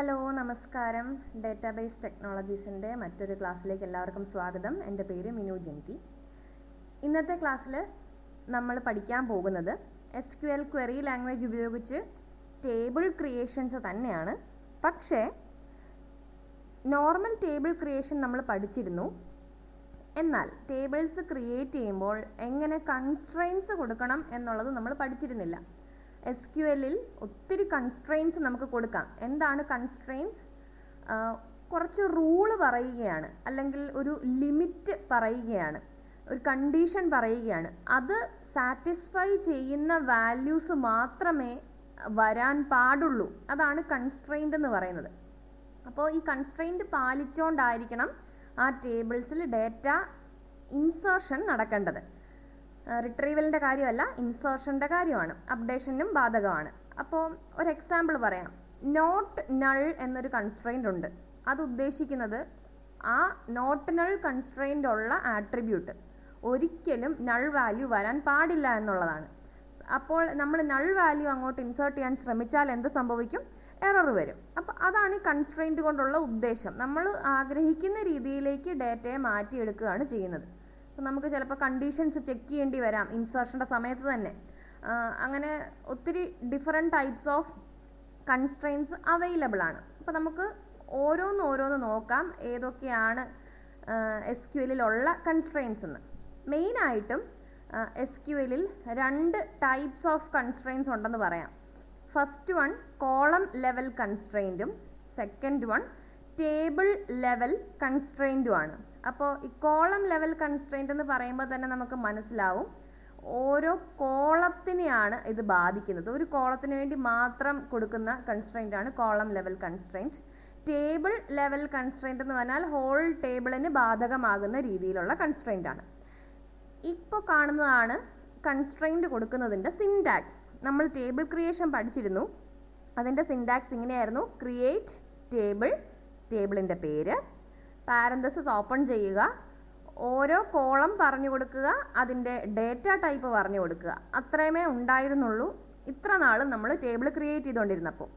Hello നമസ്കാരം. Database ടെക്നോളജീസിൻ്റെ മറ്റൊരു ക്ലാസ്സിലേക്ക് എല്ലാവർക്കും സ്വാഗതം. എൻ്റെ പേര് മിനു ജെൻറ്റി. ഇന്നത്തെ ക്ലാസ്സിൽ നമ്മൾ പഠിക്കാൻ പോകുന്നത് SQL ക്വറി ലാംഗ്വേജ് ഉപയോഗിച്ച് ടേബിൾ ക്രിയേഷൻസ് തന്നെയാണ്. പക്ഷേ നോർമൽ ടേബിൾ ക്രിയേഷൻ നമ്മൾ പഠിച്ചിരുന്നു. എന്നാൽ ടേബിൾസ് ക്രിയേറ്റ് ചെയ്യുമ്പോൾ എങ്ങനെ കൺസ്ട്രെയിൻസ് കൊടുക്കണം എന്നുള്ളത് നമ്മൾ പഠിച്ചിരുന്നില്ല. SQLൽ ഒത്തിരി കൺസ്ട്രെയിൻസ് നമുക്ക് കൊടുക്കാം. എന്താണ് കൺസ്ട്രെയിൻസ്? കുറച്ച് റൂള് പറയുകയാണ്, അല്ലെങ്കിൽ ഒരു ലിമിറ്റ് പറയുകയാണ്, ഒരു കണ്ടീഷൻ പറയുകയാണ്. അത് സാറ്റിസ്ഫൈ ചെയ്യുന്ന വാല്യൂസ് മാത്രമേ വരാൻ പാടുള്ളൂ. അതാണ് കൺസ്ട്രെയിൻ്റ് എന്ന് പറയുന്നത്. അപ്പോൾ ഈ കൺസ്ട്രെയിൻ്റ് പാലിച്ചുകൊണ്ടായിരിക്കണം ആ ടേബിൾസിൽ ഡേറ്റ ഇൻസേർഷൻ നടക്കേണ്ടത്. റിട്രീവലിൻ്റെ കാര്യമല്ല, ഇൻസേർഷൻ്റെ കാര്യമാണ്. അപ്ഡേഷനും ബാധകമാണ്. അപ്പോൾ ഒരു എക്സാമ്പിൾ പറയാം. നോട്ട് നൾ എന്നൊരു കൺസ്ട്രെയിൻ്റ് ഉണ്ട്. അത് ഉദ്ദേശിക്കുന്നത് ആ നോട്ട് നൾ കൺസ്ട്രെയിൻ്റ് ഉള്ള ആട്രിബ്യൂട്ട് ഒരിക്കലും നൾ വാല്യൂ വരാൻ പാടില്ല എന്നുള്ളതാണ്. അപ്പോൾ നമ്മൾ നൾ വാല്യൂ അങ്ങോട്ട് ഇൻസേർട്ട് ചെയ്യാൻ ശ്രമിച്ചാൽ എന്ത് സംഭവിക്കും? എറർ വരും. അപ്പോൾ അതാണ് ഈ കൺസ്ട്രെയിൻ്റ് കൊണ്ടുള്ള ഉദ്ദേശം. നമ്മൾ ആഗ്രഹിക്കുന്ന രീതിയിലേക്ക് ഡേറ്റയെ മാറ്റിയെടുക്കുകയാണ് ചെയ്യുന്നത്. അപ്പോൾ നമുക്ക് ചിലപ്പോൾ കണ്ടീഷൻസ് ചെക്ക് ചെയ്യേണ്ടി വരാം ഇൻസേർഷൻ്റെ സമയത്ത് തന്നെ. അങ്ങനെ ഒത്തിരി different types of constraints available ആണ്. അപ്പോൾ നമുക്ക് ഓരോന്ന് നോക്കാം ഏതൊക്കെയാണ് SQLിലുള്ള കൺസ്ട്രെയിൻസ് എന്ന്. മെയിനായിട്ടും SQLിൽ രണ്ട് ടൈപ്സ് ഓഫ് കൺസ്ട്രെയിൻസ് ഉണ്ടെന്ന് പറയാം. ഫസ്റ്റ് വൺ കോളം ലെവൽ കൺസ്ട്രെയിൻറ്റും സെക്കൻഡ് വൺ ടേബിൾ ലെവൽ കൺസ്ട്രെയിൻറ്റുമാണ്. അപ്പോൾ ഈ കോളം ലെവൽ കൺസ്ട്രെയിൻറ്റ് എന്ന് പറയുമ്പോൾ തന്നെ നമുക്ക് മനസ്സിലാവും ഓരോ കോളത്തിനെയാണ് ഇത് ബാധിക്കുന്നത്. ഒരു കോളത്തിന് വേണ്ടി മാത്രം കൊടുക്കുന്ന കൺസ്ട്രെയിൻ്റ് ആണ് column level constraint. Table level constraint എന്ന് പറഞ്ഞാൽ ഹോൾ ടേബിളിന് ബാധകമാകുന്ന രീതിയിലുള്ള കൺസ്ട്രെയിൻ്റ് ആണ്. ഇപ്പോൾ കാണുന്നതാണ് കൺസ്ട്രെയിൻറ്റ് കൊടുക്കുന്നതിൻ്റെ സിൻടാക്സ്. നമ്മൾ ടേബിൾ ക്രിയേഷൻ പഠിച്ചിരുന്നു. അതിൻ്റെ സിൻടാക്സ് ഇങ്ങനെയായിരുന്നു: ക്രിയേറ്റ് ടേബിൾ, ടേബിളിൻ്റെ പേര്, പാരന്തസിസ് ഓപ്പൺ ചെയ്യുക, ഓരോ കോളം പറഞ്ഞു കൊടുക്കുക, അതിൻ്റെ ഡേറ്റ ടൈപ്പ് പറഞ്ഞു കൊടുക്കുക. അത്രയുമേ ഉണ്ടായിരുന്നുള്ളൂ ഇത്ര നാളും നമ്മൾ ടേബിൾ ക്രിയേറ്റ് ചെയ്തുകൊണ്ടിരുന്നപ്പോൾ.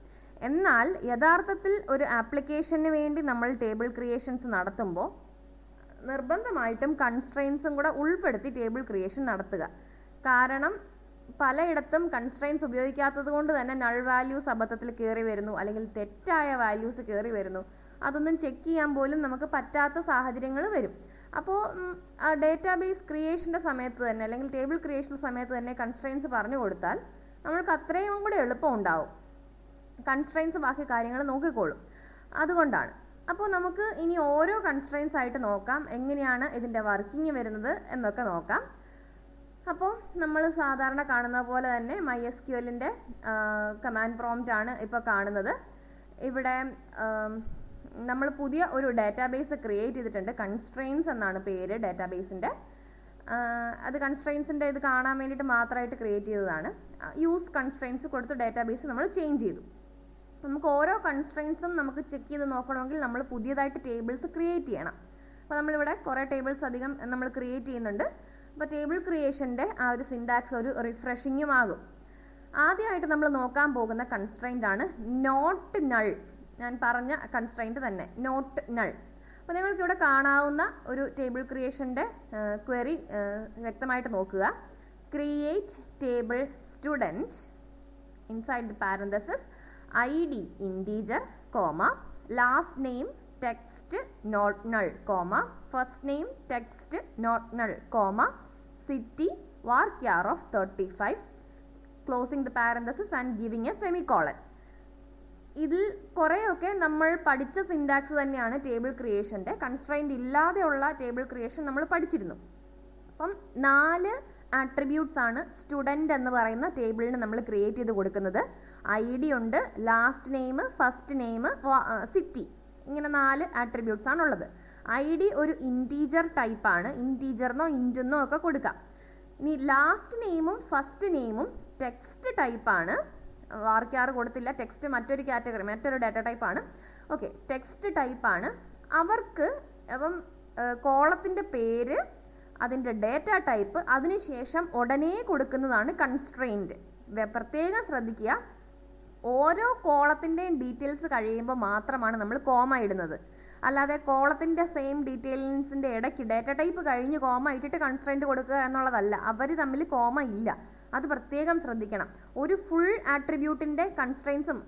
എന്നാൽ യഥാർത്ഥത്തിൽ ഒരു ആപ്ലിക്കേഷന് വേണ്ടി നമ്മൾ ടേബിൾ ക്രിയേഷൻസ് നടത്തുമ്പോൾ നിർബന്ധമായിട്ടും കൺസ്ട്രെയിൻസും കൂടെ ഉൾപ്പെടുത്തി ടേബിൾ ക്രിയേഷൻ നടത്തുക. കാരണം പലയിടത്തും കൺസ്ട്രെയിൻസ് ഉപയോഗിക്കാത്തത് കൊണ്ട് തന്നെ നൾ വാല്യൂസ് അബദ്ധത്തിൽ കയറി വരുന്നു, അല്ലെങ്കിൽ തെറ്റായ വാല്യൂസ് കയറി വരുന്നു. അതൊന്നും ചെക്ക് ചെയ്യാൻ പോലും നമുക്ക് പറ്റാത്ത സാഹചര്യങ്ങൾ വരും. അപ്പോൾ ഡേറ്റാബേസ് ക്രിയേഷൻ്റെ സമയത്ത് തന്നെ, അല്ലെങ്കിൽ ടേബിൾ ക്രിയേഷൻ്റെ സമയത്ത് തന്നെ കൺസ്ട്രെയിൻസ് പറഞ്ഞു കൊടുത്താൽ നമ്മൾക്ക് അത്രയും കൂടെ എളുപ്പം ഉണ്ടാവും. കൺസ്ട്രെയിൻസ് ബാക്കി കാര്യങ്ങൾ നോക്കിക്കോളും. അതുകൊണ്ടാണ്. അപ്പോൾ നമുക്ക് ഇനി ഓരോ കൺസ്ട്രെയിൻസ് ആയിട്ട് നോക്കാം, എങ്ങനെയാണ് ഇതിൻ്റെ വർക്കിംഗ് വരുന്നത് എന്നൊക്കെ നോക്കാം. അപ്പോൾ നമ്മൾ സാധാരണ കാണുന്ന പോലെ തന്നെ MySQLൻ്റെ കമാൻഡ് പ്രോംപ്റ്റ് ആണ് ഇപ്പോൾ കാണുന്നത്. ഇവിടെ നമ്മൾ പുതിയ ഒരു ഡാറ്റാബേസ് ക്രിയേറ്റ് ചെയ്തിട്ടുണ്ട്. കൺസ്ട്രെയിൻസ് എന്നാണ് പേര് ഡാറ്റാബേസിൻ്റെ. അത് കൺസ്ട്രെയിൻസിൻ്റെ ഇത് കാണാൻ വേണ്ടിയിട്ട് മാത്രമായിട്ട് ക്രിയേറ്റ് ചെയ്തതാണ്. യൂസ് കൺസ്ട്രെയിൻസ് കൊടുത്ത് ഡാറ്റാബേസ് നമ്മൾ ചേഞ്ച് ചെയ്തു. നമുക്ക് ഓരോ കൺസ്ട്രെയിൻസും നമുക്ക് ചെക്ക് ചെയ്ത് നോക്കണമെങ്കിൽ നമ്മൾ പുതിയതായിട്ട് ടേബിൾസ് ക്രിയേറ്റ് ചെയ്യണം. അപ്പോൾ നമ്മളിവിടെ കുറേ ടേബിൾസ് അധികം നമ്മൾ ക്രിയേറ്റ് ചെയ്യുന്നുണ്ട്. അപ്പോൾ ടേബിൾ ക്രിയേഷൻ്റെ ആ ഒരു സിൻടാക്സ് ഒരു റിഫ്രഷിങ്ങും ആകും. ആദ്യമായിട്ട് നമ്മൾ നോക്കാൻ പോകുന്ന കൺസ്ട്രെയിൻ്റ് ആണ് നോട്ട് നൾ. ഞാൻ പറഞ്ഞ കൺസ്ട്രെയിൻറ്റ് തന്നെ, നോട്ട് നൾ. അപ്പോൾ നിങ്ങൾക്ക് ഇവിടെ കാണാവുന്ന ഒരു ടേബിൾ ക്രിയേഷൻ്റെ ക്വറി വ്യക്തമായിട്ട് നോക്കുക. Create table student, inside the parenthesis ID integer, comma, last name text not null, comma, first name text not null, comma, city varchar of 35, closing the parenthesis and giving A semicolon. ഇതിൽ കുറേയൊക്കെ നമ്മൾ പഠിച്ച syntax തന്നെയാണ് table ക്രിയേഷൻ്റെ. Constraint ഇല്ലാതെയുള്ള table creation നമ്മൾ പഠിച്ചിരുന്നു. അപ്പം 4 attributes ആണ് student എന്ന് പറയുന്ന ടേബിളിന് നമ്മൾ ക്രിയേറ്റ് ചെയ്ത് കൊടുക്കുന്നത്. ID ഉണ്ട്, last name, first name, city, ഇങ്ങനെ 4 ആട്രിബ്യൂട്ട്സ് ആണുള്ളത്. ID ഒരു ഇൻറ്റീജർ ടൈപ്പാണ്. ഇൻറ്റീജറിനോ ഇൻറ്റെന്നോ ഒക്കെ കൊടുക്കാം. ഇനി ലാസ്റ്റ് നെയിമും ഫസ്റ്റ് നെയിമും ടെക്സ്റ്റ് ടൈപ്പാണ്. varchar കൊടുത്തില്ല. ടെക്സ്റ്റ് മറ്റൊരു കാറ്റഗറി, മറ്റൊരു ഡാറ്റ ടൈപ്പാണ്. ഓക്കെ, ടെക്സ്റ്റ് ടൈപ്പാണ്. അവർക്ക് അപ്പം കോളത്തിൻ്റെ പേര്, അതിൻ്റെ ഡേറ്റ ടൈപ്പ്, അതിനുശേഷം ഉടനെ കൊടുക്കുന്നതാണ് കൺസ്ട്രെയിൻറ്റ്. പ്രത്യേകം ശ്രദ്ധിക്കുക, ഓരോ കോളത്തിൻ്റെയും ഡീറ്റെയിൽസ് കഴിയുമ്പോൾ മാത്രമാണ് നമ്മൾ കോമ ഇടുന്നത്. അല്ലാതെ കോളത്തിൻ്റെ സെയിം ഡീറ്റെയിൽസിൻ്റെ ഇടയ്ക്ക് ഡേറ്റ ടൈപ്പ് കഴിഞ്ഞ് കോമ ഇട്ടിട്ട് കൺസ്ട്രെയിൻറ്റ് കൊടുക്കുക എന്നുള്ളതല്ല. അവർ തമ്മിൽ കോമ ഇല്ല, അത് പ്രത്യേകം ശ്രദ്ധിക്കണം. ഒരു ഫുൾ ആട്രിബ്യൂട്ടിൻ്റെ കൺസ്ട്രെയിൻസും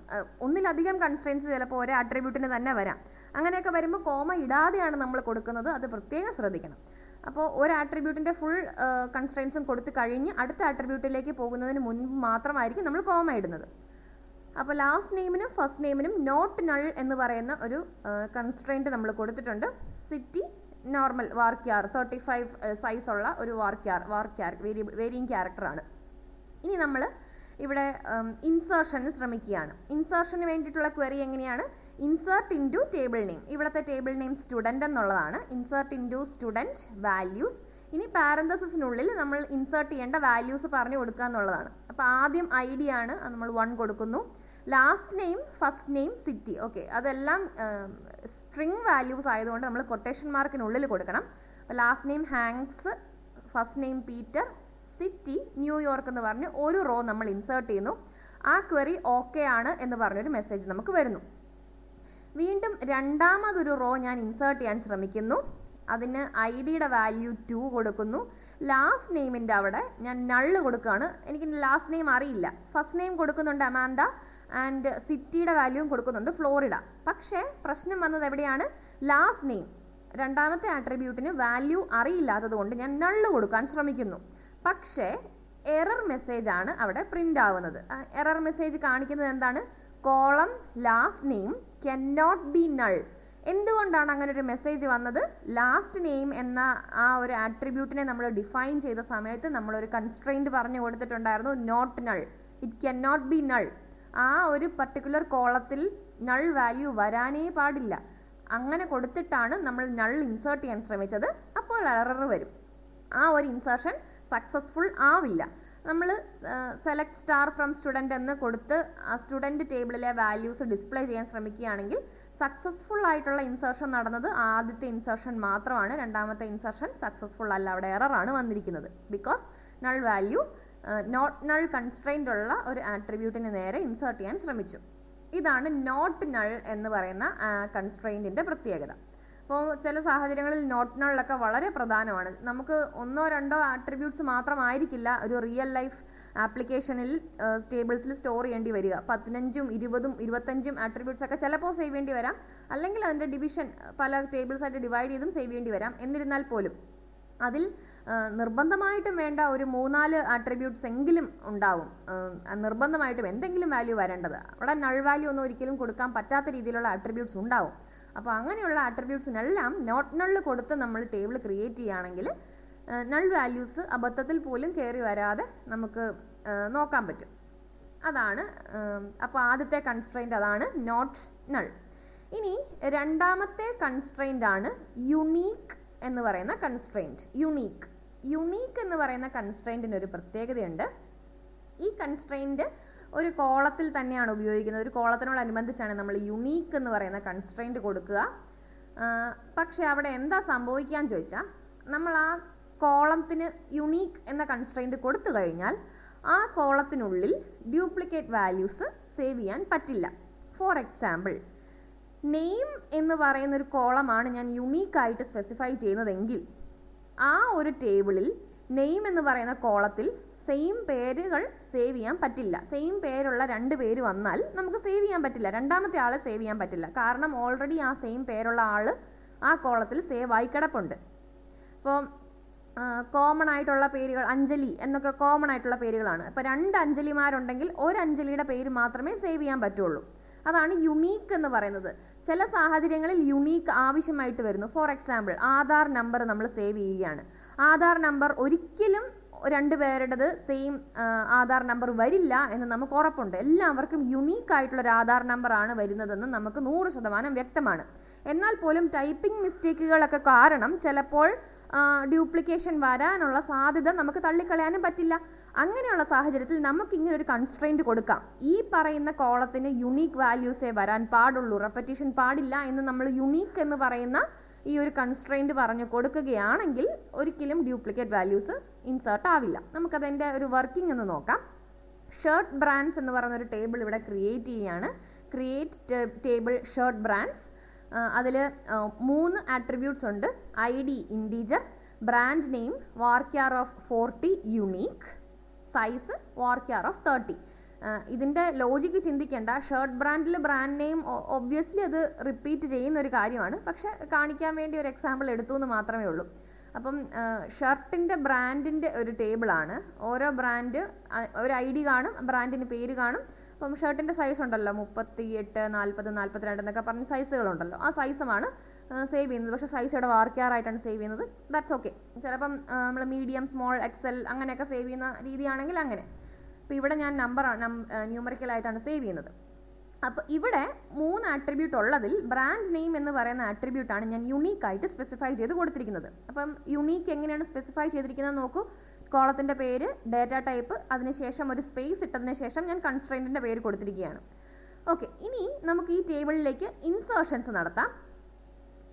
ഒന്നിലധികം കൺസ്ട്രെയിൻസ് ചിലപ്പോൾ ഒരു ആട്രിബ്യൂട്ടിന് തന്നെ വരാം. അങ്ങനെയൊക്കെ വരുമ്പോൾ കോമ ഇടാതെയാണ് നമ്മൾ കൊടുക്കുന്നത്, അത് പ്രത്യേകം ശ്രദ്ധിക്കണം. അപ്പോൾ ഒരു ആട്രിബ്യൂട്ടിൻ്റെ ഫുൾ കൺസ്ട്രെയിൻസും കൊടുത്ത് കഴിഞ്ഞ് അടുത്ത ആട്രിബ്യൂട്ടിലേക്ക് പോകുന്നതിന് മുൻപ് മാത്രമായിരിക്കും നമ്മൾ കോമ ഇടുന്നത്. അപ്പോൾ ലാസ്റ്റ് നെയിമിനും ഫസ്റ്റ് നെയിമിനും നോട്ട് നൾ എന്ന് പറയുന്ന ഒരു കൺസ്ട്രെയിൻറ്റ് നമ്മൾ കൊടുത്തിട്ടുണ്ട്. സിറ്റി നോർമൽ വാർക്യാർ 35 സൈസുള്ള ഒരു വാർക്യാർ വേരിയിങ് ക്യാരക്ടറാണ്. ഇനി നമ്മൾ ഇവിടെ ഇൻസേർഷന് ശ്രമിക്കുകയാണ്. ഇൻസേർഷന് വേണ്ടിയിട്ടുള്ള ക്വറി എങ്ങനെയാണ്? Insert into table name. ഇവിടുത്തെ ടേബിൾ നെയിം സ്റ്റുഡൻറ്റ് എന്നുള്ളതാണ്. Insert into student values. ഇനി പാരന്തസിസിനുള്ളിൽ നമ്മൾ ഇൻസേർട്ട് ചെയ്യേണ്ട വാല്യൂസ് പറഞ്ഞു കൊടുക്കുക എന്നുള്ളതാണ്. അപ്പോൾ ആദ്യം ഐ ഡി ആണ്, അത് നമ്മൾ 1 കൊടുക്കുന്നു. Last name, first name, city. Okay, അതെല്ലാം സ്ട്രിങ് വാല്യൂസ് ആയതുകൊണ്ട് നമ്മൾ കൊട്ടേഷൻ മാർക്കിനുള്ളിൽ കൊടുക്കണം. Last name Hanks, first name Peter, city New York എന്ന് പറഞ്ഞ് ഒരു റോ നമ്മൾ ഇൻസേർട്ട് ചെയ്യുന്നു. ആ ക്വറി ഓക്കെ ആണ് എന്ന് പറഞ്ഞൊരു മെസ്സേജ് നമുക്ക് വരുന്നു. വീണ്ടും രണ്ടാമതൊരു റോ ഞാൻ ഇൻസേർട്ട് ചെയ്യാൻ ശ്രമിക്കുന്നു. അതിന് ഐ ഡിയുടെ വാല്യൂ 2 കൊടുക്കുന്നു. ലാസ്റ്റ് നെയിമിൻ്റെ അവിടെ ഞാൻ നള്ള് കൊടുക്കുകയാണ്. എനിക്ക് ലാസ്റ്റ് നെയിം അറിയില്ല. ഫസ്റ്റ് നെയിം കൊടുക്കുന്നുണ്ട് അമാൻഡ, ആൻഡ് സിറ്റിയുടെ വാല്യൂവും കൊടുക്കുന്നുണ്ട് ഫ്ലോറിഡ. പക്ഷേ പ്രശ്നം വന്നത് എവിടെയാണ്? ലാസ്റ്റ് നെയിം രണ്ടാമത്തെ ആട്രിബ്യൂട്ടിന് വാല്യൂ അറിയില്ലാത്തത് കൊണ്ട് ഞാൻ നള്ള് കൊടുക്കാൻ ശ്രമിക്കുന്നു. പക്ഷേ എറർ മെസ്സേജ് ആണ് അവിടെ പ്രിൻ്റ് ആവുന്നത്. എറർ മെസ്സേജ് കാണിക്കുന്നത് എന്താണ്? Column last name can not be null. എന്തുകൊണ്ടാണ് അങ്ങനെ ഒരു മെസ്സേജ് വന്നത്? ലാസ്റ്റ് നെയിം എന്ന ആ ഒരു ആട്രിബ്യൂട്ടിനെ നമ്മൾ ഡിഫൈൻ ചെയ്ത സമയത്ത് നമ്മളൊരു കൺസ്ട്രെയിൻറ്റ് പറഞ്ഞു കൊടുത്തിട്ടുണ്ടായിരുന്നു, not null, it can not be null. ആ ഒരു പർട്ടിക്കുലർ കോളത്തിൽ നൾ വാല്യൂ വരാനേ പാടില്ല. അങ്ങനെ കൊടുത്തിട്ടാണ് നമ്മൾ നൾ ഇൻസേർട്ട് ചെയ്യാൻ ശ്രമിച്ചത്. അപ്പോൾ എറർ വരും. ആ ഒരു ഇൻസേർഷൻ സക്സസ്ഫുൾ ആവില്ല. നമ്മൾ സെലക്ട് സ്റ്റാർ ഫ്രം സ്റ്റുഡൻറ്റ് എന്ന് കൊടുത്ത് ആ സ്റ്റുഡൻറ്റ് ടേബിളിലെ വാല്യൂസ് ഡിസ്പ്ലേ ചെയ്യാൻ ശ്രമിക്കുകയാണെങ്കിൽ സക്സസ്ഫുൾ ആയിട്ടുള്ള ഇൻസേർഷൻ നടന്നത് ആദ്യത്തെ ഇൻസേർഷൻ മാത്രമാണ്. രണ്ടാമത്തെ ഇൻസേർഷൻ സക്സസ്ഫുൾ അല്ല, അവിടെ എററാണ് വന്നിരിക്കുന്നത്. Because null value not null constraint ഉള്ള ഒരു ആട്രിബ്യൂട്ടിന് നേരെ ഇൻസേർട്ട് ചെയ്യാൻ ശ്രമിച്ചു. ഇതാണ് നോട്ട് നൾ എന്ന് പറയുന്ന കൺസ്ട്രെയിൻറ്റിൻ്റെ പ്രത്യേകത. അപ്പോൾ ചില സാഹചര്യങ്ങളിൽ നോട്ട് നള്ളൊക്കെ വളരെ പ്രധാനമാണ്. നമുക്ക് 1-2 ആട്രിബ്യൂട്ട്സ് മാത്രമായിരിക്കില്ല ഒരു റിയൽ ലൈഫ് ആപ്ലിക്കേഷനിൽ ടേബിൾസിൽ സ്റ്റോർ ചെയ്യേണ്ടി വരിക. 15ഉം 20ഉം 25ഉം ആട്രിബ്യൂട്ട്സ് ഒക്കെ ചിലപ്പോൾ സേവ് ചെയ്യേണ്ടി വരാം. അല്ലെങ്കിൽ അതിൻ്റെ ഡിവിഷൻ പല ടേബിൾസ് ആയിട്ട് ഡിവൈഡ് ചെയ്തും സേവ് ചെയ്യേണ്ടി വരാം. എന്നിരുന്നാൽ പോലും അതിൽ നിർബന്ധമായിട്ടും വേണ്ട ഒരു 3-4 ആട്രിബ്യൂട്ട്സ് എങ്കിലും ഉണ്ടാവും. നിർബന്ധമായിട്ടും എന്തെങ്കിലും വാല്യൂ വരേണ്ടത്. അവിടെ നൾ വാല്യൂ ഒന്നും ഒരിക്കലും കൊടുക്കാൻ പറ്റാത്ത രീതിയിലുള്ള ആട്രിബ്യൂട്ട്സ് ഉണ്ടാവും. അപ്പോൾ അങ്ങനെയുള്ള ആട്രിബ്യൂട്ട്സിനെല്ലാം നോട്ട് നള്ള് കൊടുത്ത് നമ്മൾ ടേബിൾ ക്രിയേറ്റ് ചെയ്യുകയാണെങ്കിൽ നൾ വാല്യൂസ് അബദ്ധത്തിൽ പോലും കയറി വരാതെ നമുക്ക് നോക്കാൻ പറ്റും. അതാണ് അപ്പോൾ ആദ്യത്തെ കൺസ്ട്രെയിൻ്റ് അതാണ് നോട്ട് നൾ. ഇനി രണ്ടാമത്തെ കൺസ്ട്രെയിൻ്റ് ആണ് യുണീക്ക് എന്ന് പറയുന്ന കൺസ്ട്രെയിൻറ്റ്. യുണീക്ക് എന്ന് പറയുന്ന കൺസ്ട്രെയിൻറ്റിന് ഒരു പ്രത്യേകതയുണ്ട്. ഈ കൺസ്ട്രെയിൻറ്റ് ഒരു കോളത്തിൽ തന്നെയാണ് ഉപയോഗിക്കുന്നത്. ഒരു കോളത്തിനോടനുബന്ധിച്ചാണ് നമ്മൾ യുണീക്ക് എന്ന് പറയുന്ന കൺസ്ട്രെയിൻറ്റ് കൊടുക്കുക. പക്ഷേ അവിടെ എന്താ സംഭവിക്കാൻ ചോദിച്ചാൽ, നമ്മൾ ആ കോളത്തിന് യുണീക്ക് എന്ന കൺസ്ട്രെയിൻറ്റ് കൊടുത്തു കഴിഞ്ഞാൽ ആ കോളത്തിനുള്ളിൽ ഡ്യൂപ്ലിക്കേറ്റ് വാല്യൂസ് സേവ് ചെയ്യാൻ പറ്റില്ല. ഫോർ എക്സാമ്പിൾ, നെയിം എന്ന് പറയുന്ന ഒരു കോളമാണ് ഞാൻ യുണീക്കായിട്ട് സ്പെസിഫൈ ചെയ്യുന്നതെങ്കിൽ ആ ഒരു ടേബിളിൽ നെയിം എന്ന് പറയുന്ന കോളത്തിൽ സെയിം പേരുകൾ സേവ് ചെയ്യാൻ പറ്റില്ല. സെയിം പേരുള്ള 2 പേര് വന്നാൽ നമുക്ക് സേവ് ചെയ്യാൻ പറ്റില്ല. രണ്ടാമത്തെ ആളെ സേവ് ചെയ്യാൻ പറ്റില്ല. കാരണം ഓൾറെഡി ആ സെയിം പേരുള്ള ആൾ ആ കോളത്തിൽ സേവ് ആയി കിടപ്പുണ്ട്. അപ്പോൾ കോമൺ ആയിട്ടുള്ള പേരുകൾ അഞ്ജലി എന്നൊക്കെ കോമൺ ആയിട്ടുള്ള പേരുകളാണ്. അപ്പോൾ 2 അഞ്ജലിമാരുണ്ടെങ്കിൽ ഒരു അഞ്ജലിയുടെ പേര് മാത്രമേ സേവ് ചെയ്യാൻ പറ്റുള്ളൂ. അതാണ് യുണീക്ക് എന്ന് പറയുന്നത്. ചില സാഹചര്യങ്ങളിൽ യുണീക്ക് ആവശ്യമായിട്ട് വരുന്നു. ഫോർ എക്സാമ്പിൾ, ആധാർ നമ്പർ നമ്മൾ സേവ് ചെയ്യുകയാണ്. ആധാർ നമ്പർ ഒരിക്കലും 2 പേരുടേത് സെയിം ആധാർ നമ്പർ വരില്ല എന്ന് നമുക്ക് ഉറപ്പുണ്ട്. എല്ലാവർക്കും യുണീക്ക് ആയിട്ടുള്ളൊരു ആധാർ നമ്പറാണ് വരുന്നതെന്ന് നമുക്ക് 100% വ്യക്തമാണ്. എന്നാൽ പോലും ടൈപ്പിംഗ് മിസ്റ്റേക്കുകളൊക്കെ കാരണം ചിലപ്പോൾ ഡ്യൂപ്ലിക്കേഷൻ വരാനുള്ള സാധ്യത നമുക്ക് തള്ളിക്കളയാനും പറ്റില്ല. അങ്ങനെയുള്ള സാഹചര്യത്തിൽ നമുക്ക് ഇങ്ങനെ ഒരു കൺസ്ട്രെയിൻറ്റ് കൊടുക്കാം. ഈ പറയുന്ന കോളത്തിന് യുണീക്ക് വാല്യൂസേ വരാൻ പാടുള്ളൂ, റെപ്പറ്റീഷൻ പാടില്ല എന്ന് നമ്മൾ യുണീക്ക് എന്ന് പറയുന്ന ഈ ഒരു കൺസ്ട്രെയിൻറ്റ് പറഞ്ഞു കൊടുക്കുകയാണെങ്കിൽ ഒരിക്കലും ഡ്യൂപ്ലിക്കേറ്റ് വാല്യൂസ് ഇൻസേർട്ട് ആവില്ല. നമുക്കതിൻ്റെ ഒരു വർക്കിംഗ് ഒന്ന് നോക്കാം. ഷർട്ട് ബ്രാൻഡ്സ് എന്ന് പറയുന്ന ഒരു ടേബിൾ ഇവിടെ ക്രിയേറ്റ് ചെയ്യുകയാണ്. Create table shirt brands. അതിൽ 3 ആട്രിബ്യൂട്ട്സ് ഉണ്ട്. ID integer, brand name varchar of 40 unique, size varchar of 30. ഇതിൻ്റെ ലോജിക്ക് ചിന്തിക്കേണ്ട. ഷർട്ട് ബ്രാൻഡിൽ ബ്രാൻഡ് നെയിം ഒബ്വിയസ്ലി അത് റിപ്പീറ്റ് ചെയ്യുന്ന ഒരു കാര്യമാണ്, പക്ഷെ കാണിക്കാൻ വേണ്ടി ഒരു എക്സാമ്പിൾ എടുത്തു എന്ന് മാത്രമേ ഉള്ളൂ. അപ്പം ഷർട്ടിൻ്റെ ബ്രാൻഡിൻ്റെ ഒരു ടേബിളാണ്. ഓരോ ബ്രാൻഡ് ഒരു ID കാണും, ബ്രാൻഡിന് പേര് കാണും. അപ്പം ഷർട്ടിൻ്റെ സൈസ് ഉണ്ടല്ലോ 38, 40, 42 എന്നൊക്കെ പറഞ്ഞ സൈസുകളുണ്ടല്ലോ. ആ സൈസുമാണ് സേവ് ചെയ്യുന്നത്. പക്ഷേ സൈസ് ഇവിടെ varchar ആയിട്ടാണ് സേവ് ചെയ്യുന്നത്. That's okay. ചിലപ്പം നമ്മൾ മീഡിയം, സ്മോൾ, XL അങ്ങനെയൊക്കെ സേവ് ചെയ്യുന്ന രീതിയാണെങ്കിൽ അങ്ങനെ. അപ്പോൾ ഇവിടെ ഞാൻ ന്യൂമറിക്കലായിട്ടാണ് സേവ് ചെയ്യുന്നത്. അപ്പോൾ ഇവിടെ 3 ആട്രിബ്യൂട്ട് ഉള്ളതിൽ ബ്രാൻഡ് നെയിം എന്ന് പറയുന്ന ആട്രിബ്യൂട്ടാണ് ഞാൻ യുണീക്കായിട്ട് സ്പെസിഫൈ ചെയ്ത് കൊടുത്തിരിക്കുന്നത്. അപ്പം യുണീക്ക് എങ്ങനെയാണ് സ്പെസിഫൈ ചെയ്തിരിക്കുന്നത് നോക്കൂ. കോളത്തിൻ്റെ പേര്, ഡേറ്റ ടൈപ്പ്, അതിനുശേഷം ഒരു സ്പേസ് ഇട്ടതിന് ശേഷം ഞാൻ കൺസ്ട്രെയിൻറ്റിൻ്റെ പേര് കൊടുത്തിരിക്കുകയാണ്. ഓക്കെ, ഇനി നമുക്ക് ഈ ടേബിളിലേക്ക് ഇൻസേർഷൻസ് നടത്താം.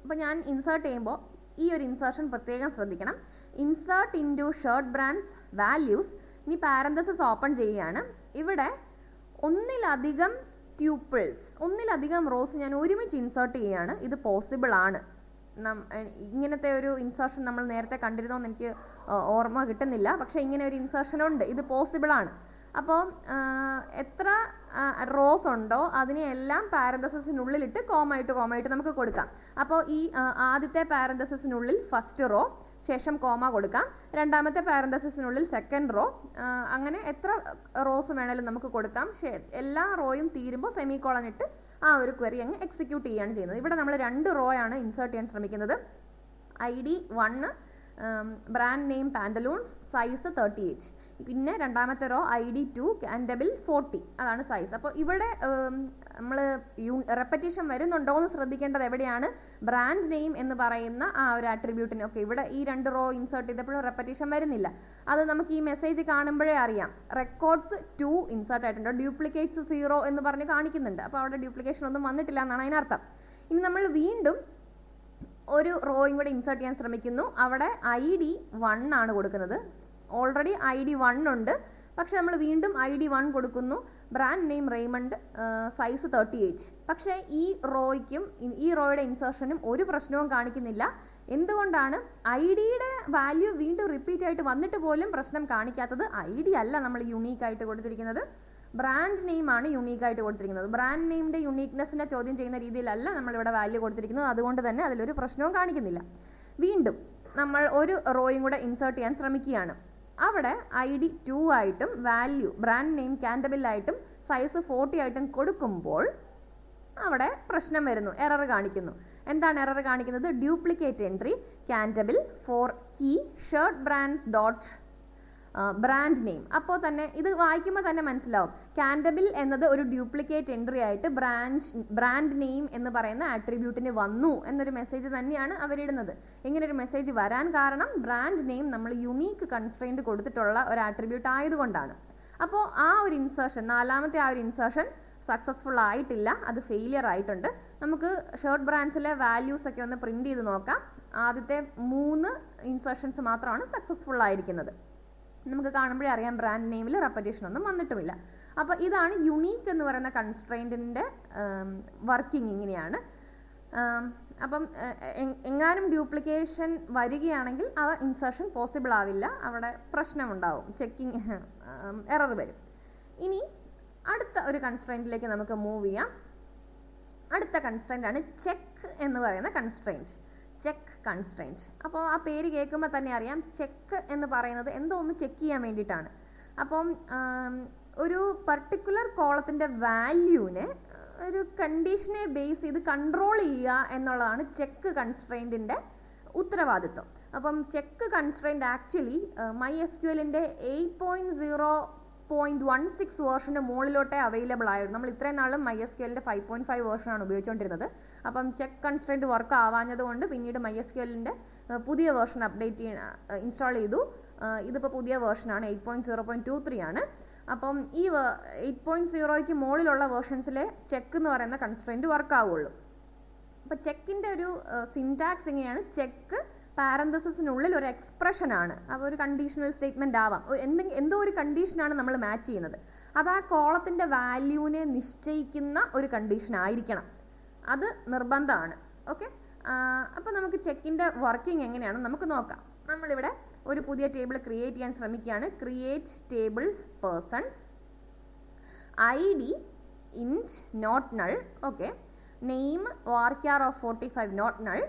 അപ്പോൾ ഞാൻ ഇൻസേർട്ട് ചെയ്യുമ്പോൾ ഈ ഒരു ഇൻസേർഷൻ പ്രത്യേകം ശ്രദ്ധിക്കണം. Insert into shirt brands values. ഇനി പാരന്തസിസ് ഓപ്പൺ ചെയ്യുകയാണ്. ഇവിടെ ഒന്നിലധികം ട്യൂപ്പിൾസ്, ഒന്നിലധികം റോസ് ഞാൻ ഒരുമിച്ച് ഇൻസേർട്ട് ചെയ്യുകയാണ്. ഇത് പോസിബിൾ ആണ്. ഇങ്ങനത്തെ ഒരു ഇൻസേർഷൻ നമ്മൾ നേരത്തെ കണ്ടിരുന്നോന്ന് എനിക്ക് ഓർമ്മ കിട്ടുന്നില്ല. പക്ഷേ ഇങ്ങനെ ഒരു ഇൻസേർഷൻ ഉണ്ട്, ഇത് പോസിബിൾ ആണ്. അപ്പോൾ എത്ര റോസ് ഉണ്ടോ അതിനെയെല്ലാം പാരന്തസിസിനുള്ളിലിട്ട് കോമയിട്ട് നമുക്ക് കൊടുക്കാം. അപ്പോൾ ഈ ആദ്യത്തെ പാരന്തസിസിനുള്ളിൽ ഫസ്റ്റ് റോ, ശേഷം കോമ കൊടുക്കാം. രണ്ടാമത്തെ പാരന്തസിസിനുള്ളിൽ സെക്കൻഡ് റോ, അങ്ങനെ എത്ര റോസ് വേണേലും നമുക്ക് കൊടുക്കാം. എല്ലാ റോയും തീരുമ്പോൾ സെമിക്കോളൻ ഇട്ട് ആ ഒരു ക്വറി അങ്ങ് എക്സിക്യൂട്ട് ചെയ്യുകയാണ് ചെയ്യുന്നത്. ഇവിടെ നമ്മൾ 2 റോ ആണ് ഇൻസേർട്ട് ചെയ്യാൻ ശ്രമിക്കുന്നത്. ID 1, brand name Pantaloons, size 38. പിന്നെ രണ്ടാമത്തെ റോ ID 2, കാൻഡബിൾ 40, അതാണ് സൈസ്. അപ്പോൾ ഇവിടെ നമ്മൾ റെപ്പറ്റീഷൻ വരുന്നുണ്ടോ എന്ന് ശ്രദ്ധിക്കേണ്ടത് എവിടെയാണ്? ബ്രാൻഡ് നെയിം എന്ന് പറയുന്ന ആ ഒരു ആട്രിബ്യൂട്ടിന്. ഓക്കെ, ഇവിടെ ഈ 2 റോ ഇൻസേർട്ട് ചെയ്തപ്പോഴും റെപ്പറ്റീഷൻ വരുന്നില്ല. അത് നമുക്ക് ഈ മെസ്സേജ് കാണുമ്പോഴേ അറിയാം. റെക്കോർഡ്സ് 2 ഇൻസേർട്ട് ആയിട്ടുണ്ട്, ഡ്യൂപ്ലിക്കേറ്റ്സ് 0 എന്ന് പറഞ്ഞ് കാണിക്കുന്നുണ്ട്. അപ്പോൾ അവിടെ ഡ്യൂപ്ലിക്കേഷൻ ഒന്നും വന്നിട്ടില്ല എന്നാണ് അതിനർത്ഥം. ഇനി നമ്മൾ വീണ്ടും ഒരു റോയും കൂടെ ഇൻസേർട്ട് ചെയ്യാൻ ശ്രമിക്കുന്നു. അവിടെ ID 1 ആണ് കൊടുക്കുന്നത്. ഓൾറെഡി ID 1 ഉണ്ട്, പക്ഷെ നമ്മൾ വീണ്ടും ID 1 കൊടുക്കുന്നു. Brand name Raymond, size 38. പക്ഷേ ഈ റോയ്ക്കും ഈ റോയുടെ ഇൻസേർഷനും ഒരു പ്രശ്നവും കാണിക്കുന്നില്ല. എന്തുകൊണ്ടാണ്? IDയുടെ വാല്യൂ വീണ്ടും റിപ്പീറ്റ് ആയിട്ട് വന്നിട്ട് പോലും പ്രശ്നം കാണിക്കാത്തത്? ID അല്ല നമ്മൾ യുണീക്കായിട്ട് കൊടുത്തിരിക്കുന്നത്, ബ്രാൻഡ് നെയിം ആണ് യുണീക്കായിട്ട് കൊടുത്തിരിക്കുന്നത്. ബ്രാൻഡ് നെയിമിൻ്റെ യുണീക്നെസ്സിനെ ചോദ്യം ചെയ്യുന്ന രീതിയിലല്ല നമ്മളിവിടെ വാല്യൂ കൊടുത്തിരിക്കുന്നത്. അതുകൊണ്ട് തന്നെ അതിലൊരു പ്രശ്നവും കാണിക്കുന്നില്ല. വീണ്ടും നമ്മൾ ഒരു റോയും കൂടെ ഇൻസേർട്ട് ചെയ്യാൻ ശ്രമിക്കുകയാണ്. അവിടെ ID 2 ആയിട്ടും വാല്യൂ ബ്രാൻഡ് നെയിം കാൻഡബിൾ ആയിട്ടും സൈസ് 40 ആയിട്ടും കൊടുക്കുമ്പോൾ അവിടെ പ്രശ്നം വരുന്നു, എറർ കാണിക്കുന്നു. എന്താണ് എറർ കാണിക്കുന്നത്? Duplicate entry candable for key shirt brands dot brand name. അപ്പോൾ തന്നെ ഇത് വായിക്കുമ്പോൾ തന്നെ മനസ്സിലാവും, കാൻഡബിൾ എന്നത് ഒരു ഡ്യൂപ്ലിക്കേറ്റ് എൻട്രി ആയിട്ട് ബ്രാൻഡ് നെയിം എന്ന് പറയുന്ന ആട്രിബ്യൂട്ടിന് വന്നു എന്നൊരു മെസ്സേജ് തന്നെയാണ് അവരിടുന്നത്. ഇങ്ങനെ ഒരു മെസ്സേജ് വരാൻ കാരണം ബ്രാൻഡ് നെയിം നമ്മൾ യുണീക്ക് കൺസ്ട്രെയിൻറ്റ് കൊടുത്തിട്ടുള്ള ഒരു ആട്രിബ്യൂട്ട് ആയതുകൊണ്ടാണ്. അപ്പോൾ ആ ഒരു ഇൻസേർഷൻ, 4ാമത്തെ ആ ഒരു ഇൻസേർഷൻ സക്സസ്ഫുൾ ആയിട്ടില്ല, അത് ഫെയിലിയർ ആയിട്ടുണ്ട്. നമുക്ക് ഷർട്ട് ബ്രാൻഡ്സിലെ വാല്യൂസ് ഒക്കെ ഒന്ന് പ്രിന്റ് ചെയ്ത് നോക്കാം. ആദ്യത്തെ 3 ഇൻസേർഷൻസ് മാത്രമാണ് സക്സസ്ഫുൾ ആയിരിക്കുന്നത്. നമുക്ക് കാണുമ്പോഴേ അറിയാം ബ്രാൻഡ് നെയിമിൽ റെപ്പറ്റീഷൻ ഒന്നും വന്നിട്ടുമില്ല. അപ്പോൾ ഇതാണ് യുണീക്ക് എന്ന് പറയുന്ന കൺസ്ട്രെയിൻറ്റിൻ്റെ വർക്കിംഗ് ഇങ്ങനെയാണ്. അപ്പം എങ്ങാനും ഡ്യൂപ്ലിക്കേഷൻ വരികയാണെങ്കിൽ ആ ഇൻസേർഷൻ പോസിബിൾ ആവില്ല, അവിടെ പ്രശ്നമുണ്ടാവും, ചെക്കിങ് എറർ വരും. ഇനി അടുത്ത ഒരു കൺസ്ട്രെയിൻറ്റിലേക്ക് നമുക്ക് മൂവ് ചെയ്യാം. അടുത്ത കൺസ്ട്രെയിൻ്റ് ആണ് ചെക്ക് എന്ന് പറയുന്ന കൺസ്ട്രെയിൻറ്റ്. Check constraint. അപ്പോൾ ആ പേര് കേൾക്കുമ്പോൾ തന്നെ അറിയാം ചെക്ക് എന്ന് പറയുന്നത് എന്തോ ഒന്ന് ചെക്ക് ചെയ്യാൻ വേണ്ടിയിട്ടാണ്. അപ്പം ഒരു പർട്ടിക്കുലർ കോളത്തിൻ്റെ വാല്യൂവിനെ ഒരു കണ്ടീഷനെ ബേസ് ചെയ്ത് കൺട്രോൾ ചെയ്യുക എന്നുള്ളതാണ് ചെക്ക് കൺസ്ട്രെയിൻറ്റിൻ്റെ ഉത്തരവാദിത്വം. അപ്പം ചെക്ക് കൺസ്ട്രെയിൻറ്റ് ആക്ച്വലി MySQLൻ്റെ 8.0.16 വേർഷൻ്റെ മുകളിലോട്ടേ അവൈലബിൾ ആയിരുന്നു. നമ്മൾ ഇത്രയും നാളും MySQLൻ്റെ 5.5 വേർഷനാണ് ഉപയോഗിച്ചുകൊണ്ടിരുന്നത്. അപ്പം ചെക്ക് കൺസ്ട്രെയിൻറ്റ് വർക്ക് ആവാഞ്ഞത് കൊണ്ട് പിന്നീട് MySQLൻ്റെ പുതിയ വേർഷൻ ഇൻസ്റ്റാൾ ചെയ്തു. ഇതിപ്പോൾ പുതിയ വേർഷനാണ്, 8.0.23 ആണ്. അപ്പം ഈ 8.0ക്ക് മുകളിലുള്ള വേർഷൻസിലെ ചെക്ക് എന്ന് പറയുന്ന കൺസ്ട്രെയിൻറ്റ് വർക്ക് ആവുള്ളൂ. അപ്പോൾ ചെക്കിൻ്റെ ഒരു സിൻടാക്സ് ഇങ്ങനെയാണ്. ചെക്ക് പാരന്തസിസിനുള്ളിൽ ഒരു എക്സ്പ്രഷൻ ആണ്, അപ്പോൾ ഒരു കണ്ടീഷണൽ സ്റ്റേറ്റ്മെൻറ്റ് ആവാം, എന്തോ ഒരു കണ്ടീഷനാണ് നമ്മൾ മാച്ച് ചെയ്യുന്നത്. അത് ആ കോളത്തിൻ്റെ വാല്യൂവിനെ നിശ്ചയിക്കുന്ന ഒരു കണ്ടീഷൻ ആയിരിക്കണം. അത് നിർബന്ധമാണ്. ഓക്കെ, അപ്പോൾ നമുക്ക് ചെക്കിൻ്റെ വർക്കിംഗ് എങ്ങനെയാണെന്ന് നമുക്ക് നോക്കാം. നമ്മളിവിടെ ഒരു പുതിയ ടേബിൾ ക്രിയേറ്റ് ചെയ്യാൻ ശ്രമിക്കുകയാണ്. Create table persons, ID int not null, okay, name varchar of 45 not null,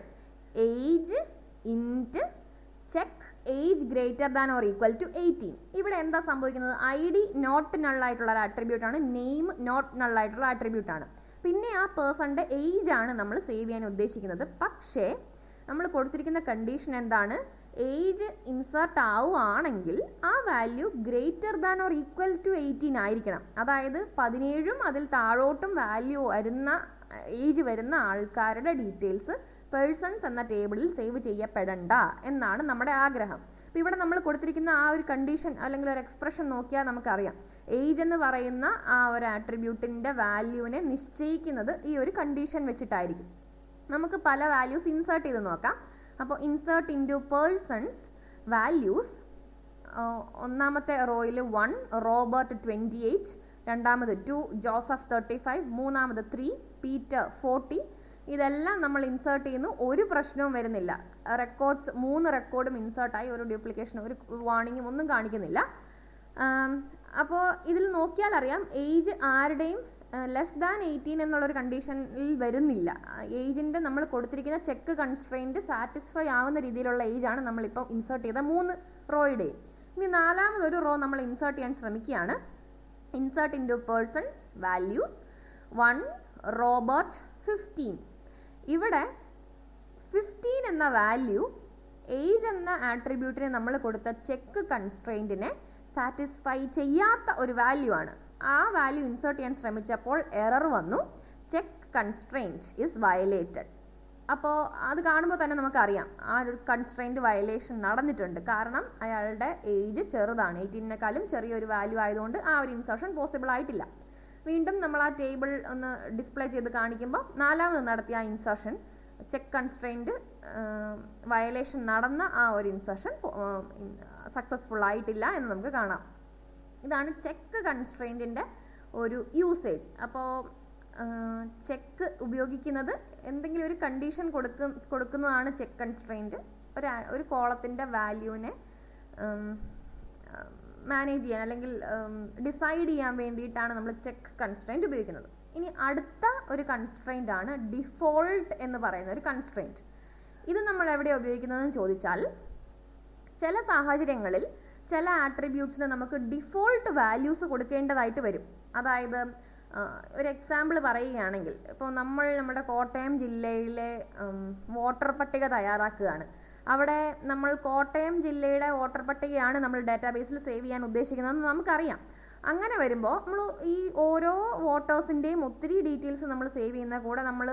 age int check age greater than or equal to 18. ഇവിടെ എന്താ സംഭവിക്കുന്നത്? ID നോട്ട് നൾ ആയിട്ടുള്ള ഒരു ആട്രിബ്യൂട്ട് ആണ്, നെയിം നോട്ട് നൾ ആയിട്ടുള്ള attribute ആണ്. പിന്നെ ആ പേഴ്സണിൻ്റെ ഏജ് ആണ് നമ്മൾ സേവ് ചെയ്യാൻ ഉദ്ദേശിക്കുന്നത്. പക്ഷേ നമ്മൾ കൊടുത്തിരിക്കുന്ന കണ്ടീഷൻ എന്താണ്? ഏജ് ഇൻസേർട്ട് ആവുകയാണെങ്കിൽ ആ value greater than or equal to 18 ആയിരിക്കണം. അതായത് 17ഉം അതിൽ താഴോട്ടും വാല്യൂ വരുന്ന ഏജ് വരുന്ന ആൾക്കാരുടെ ഡീറ്റെയിൽസ് പേഴ്സൺസ് എന്ന ടേബിളിൽ സേവ് ചെയ്യപ്പെടണ്ട എന്നാണ് നമ്മുടെ ആഗ്രഹം. അപ്പോൾ ഇവിടെ നമ്മൾ കൊടുത്തിരിക്കുന്ന ആ ഒരു കണ്ടീഷൻ അല്ലെങ്കിൽ ഒരു എക്സ്പ്രഷൻ നോക്കിയാൽ നമുക്കറിയാം, ഏജ് എന്ന് പറയുന്ന ആ ഒരു ആട്രിബ്യൂട്ടിൻ്റെ വാല്യൂവിനെ നിശ്ചയിക്കുന്നത് ഈ ഒരു കണ്ടീഷൻ വെച്ചിട്ടായിരിക്കും. നമുക്ക് പല വാല്യൂസ് ഇൻസേർട്ട് ചെയ്ത് നോക്കാം. അപ്പോൾ ഇൻസേർട്ട് ഇൻറ്റു പേഴ്സൺസ് വാല്യൂസ്, ഒന്നാമത്തെ റോയിൽ 1 റോബർട്ട് 28, രണ്ടാമത് 2 ജോസഫ് 35, മൂന്നാമത് 3 പീറ്റർ 40. ഇതെല്ലാം നമ്മൾ ഇൻസേർട്ട് ചെയ്യുന്നു, ഒരു പ്രശ്നവും വരുന്നില്ല. റെക്കോർഡ്സ് 3 റെക്കോർഡും ഇൻസേർട്ടായി, ഒരു ഡ്യൂപ്ലിക്കേഷൻ ഒരു വാർണിങ്ങും ഒന്നും കാണിക്കുന്നില്ല. അപ്പോൾ ഇതിൽ നോക്കിയാൽ അറിയാം ഏജ് ആരുടെയും ലെസ് ദാൻ 18 എന്നുള്ളൊരു കണ്ടീഷനിൽ വരുന്നില്ല. ഏജിൻ്റെ നമ്മൾ കൊടുത്തിരിക്കുന്ന ചെക്ക് കൺസ്ട്രെയിൻറ്റ് സാറ്റിസ്ഫൈ ആവുന്ന രീതിയിലുള്ള ഏജാണ് നമ്മളിപ്പോൾ ഇൻസേർട്ട് ചെയ്ത 3 റോയുടെയും. ഇനി നാലാമതൊരു റോ നമ്മൾ ഇൻസേർട്ട് ചെയ്യാൻ ശ്രമിക്കുകയാണ്. Insert into persons values 1 Robert 15. ഇവിടെ 15 എന്ന വാല്യൂ ഏജ് എന്ന ആട്രിബ്യൂട്ടിന് നമ്മൾ കൊടുത്ത ചെക്ക് കൺസ്ട്രെയിൻറ്റിനെ സാറ്റിസ്ഫൈ ചെയ്യാത്ത ഒരു വാല്യൂ ആണ്. ആ വാല്യൂ ഇൻസേർട്ട് ചെയ്യാൻ ശ്രമിച്ചപ്പോൾ എറർ വന്നു, ചെക്ക് കൺസ്ട്രെയിൻറ്റ് ഈസ് വയലേറ്റഡ്. അപ്പോൾ അത് കാണുമ്പോൾ തന്നെ നമുക്കറിയാം ആ ഒരു കൺസ്ട്രെയിൻറ്റ് വയലേഷൻ നടന്നിട്ടുണ്ട്. കാരണം അയാളുടെ ഏജ് ചെറുതാണ്, 18നേക്കാളും ചെറിയൊരു വാല്യൂ ആയതുകൊണ്ട് ആ ഒരു ഇൻസേർഷൻ പോസിബിൾ ആയിട്ടില്ല. വീണ്ടും നമ്മൾ ആ ടേബിൾ ഒന്ന് ഡിസ്പ്ലേ ചെയ്ത് കാണിക്കുമ്പോൾ നാലാമത് നടത്തിയ ആ ഇൻസേർഷൻ ചെക്ക് കൺസ്ട്രെയിൻറ്റ് വയലേഷൻ നടന്ന ആ ഒരു ഇൻസേർഷൻ സക്സസ്ഫുൾ ആയിട്ടില്ല എന്ന് നമുക്ക് കാണാം. ഇതാണ് ചെക്ക് കൺസ്ട്രെയിൻറ്റിൻ്റെ ഒരു യൂസേജ്. അപ്പോൾ ചെക്ക് ഉപയോഗിക്കുന്നത് എന്തെങ്കിലും ഒരു കണ്ടീഷൻ കൊടുക്കുന്നതാണ് ചെക്ക് കൺസ്ട്രെയിൻറ്റ്. ഒരു കോളത്തിൻ്റെ വാല്യൂവിനെ മാനേജ് ചെയ്യാൻ അല്ലെങ്കിൽ ഡിസൈഡ് ചെയ്യാൻ വേണ്ടിയിട്ടാണ് നമ്മൾ ചെക്ക് കൺസ്ട്രെയിൻറ്റ് ഉപയോഗിക്കുന്നത്. ഇനി അടുത്ത ഒരു കൺസ്ട്രെയിൻ്റ് ആണ് ഡിഫോൾട്ട് എന്ന് പറയുന്ന ഒരു കൺസ്ട്രെയിൻറ്റ്. ഇത് നമ്മൾ എവിടെയാണ് ഉപയോഗിക്കുന്നതെന്ന് ചോദിച്ചാൽ, ചില സാഹചര്യങ്ങളിൽ ചില ആട്രിബ്യൂട്ട്സിന് നമുക്ക് ഡിഫോൾട്ട് വാല്യൂസ് കൊടുക്കേണ്ടതായിട്ട് വരും. അതായത് ഒരു എക്സാമ്പിൾ പറയുകയാണെങ്കിൽ, ഇപ്പോൾ നമ്മുടെ കോട്ടയം ജില്ലയിലെ വോട്ടർ പട്ടിക തയ്യാറാക്കുകയാണ്. അവിടെ നമ്മൾ കോട്ടയം ജില്ലയുടെ വോട്ടർ പട്ടികയാണ് നമ്മൾ ഡാറ്റാബേസിൽ സേവ് ചെയ്യാൻ ഉദ്ദേശിക്കുന്നതെന്ന് നമുക്കറിയാം. അങ്ങനെ വരുമ്പോൾ നമ്മൾ ഈ ഓരോ വോട്ടേഴ്സിൻ്റെയും ഒത്തിരി ഡീറ്റെയിൽസ് നമ്മൾ സേവ് ചെയ്യുന്ന കൂടെ നമ്മൾ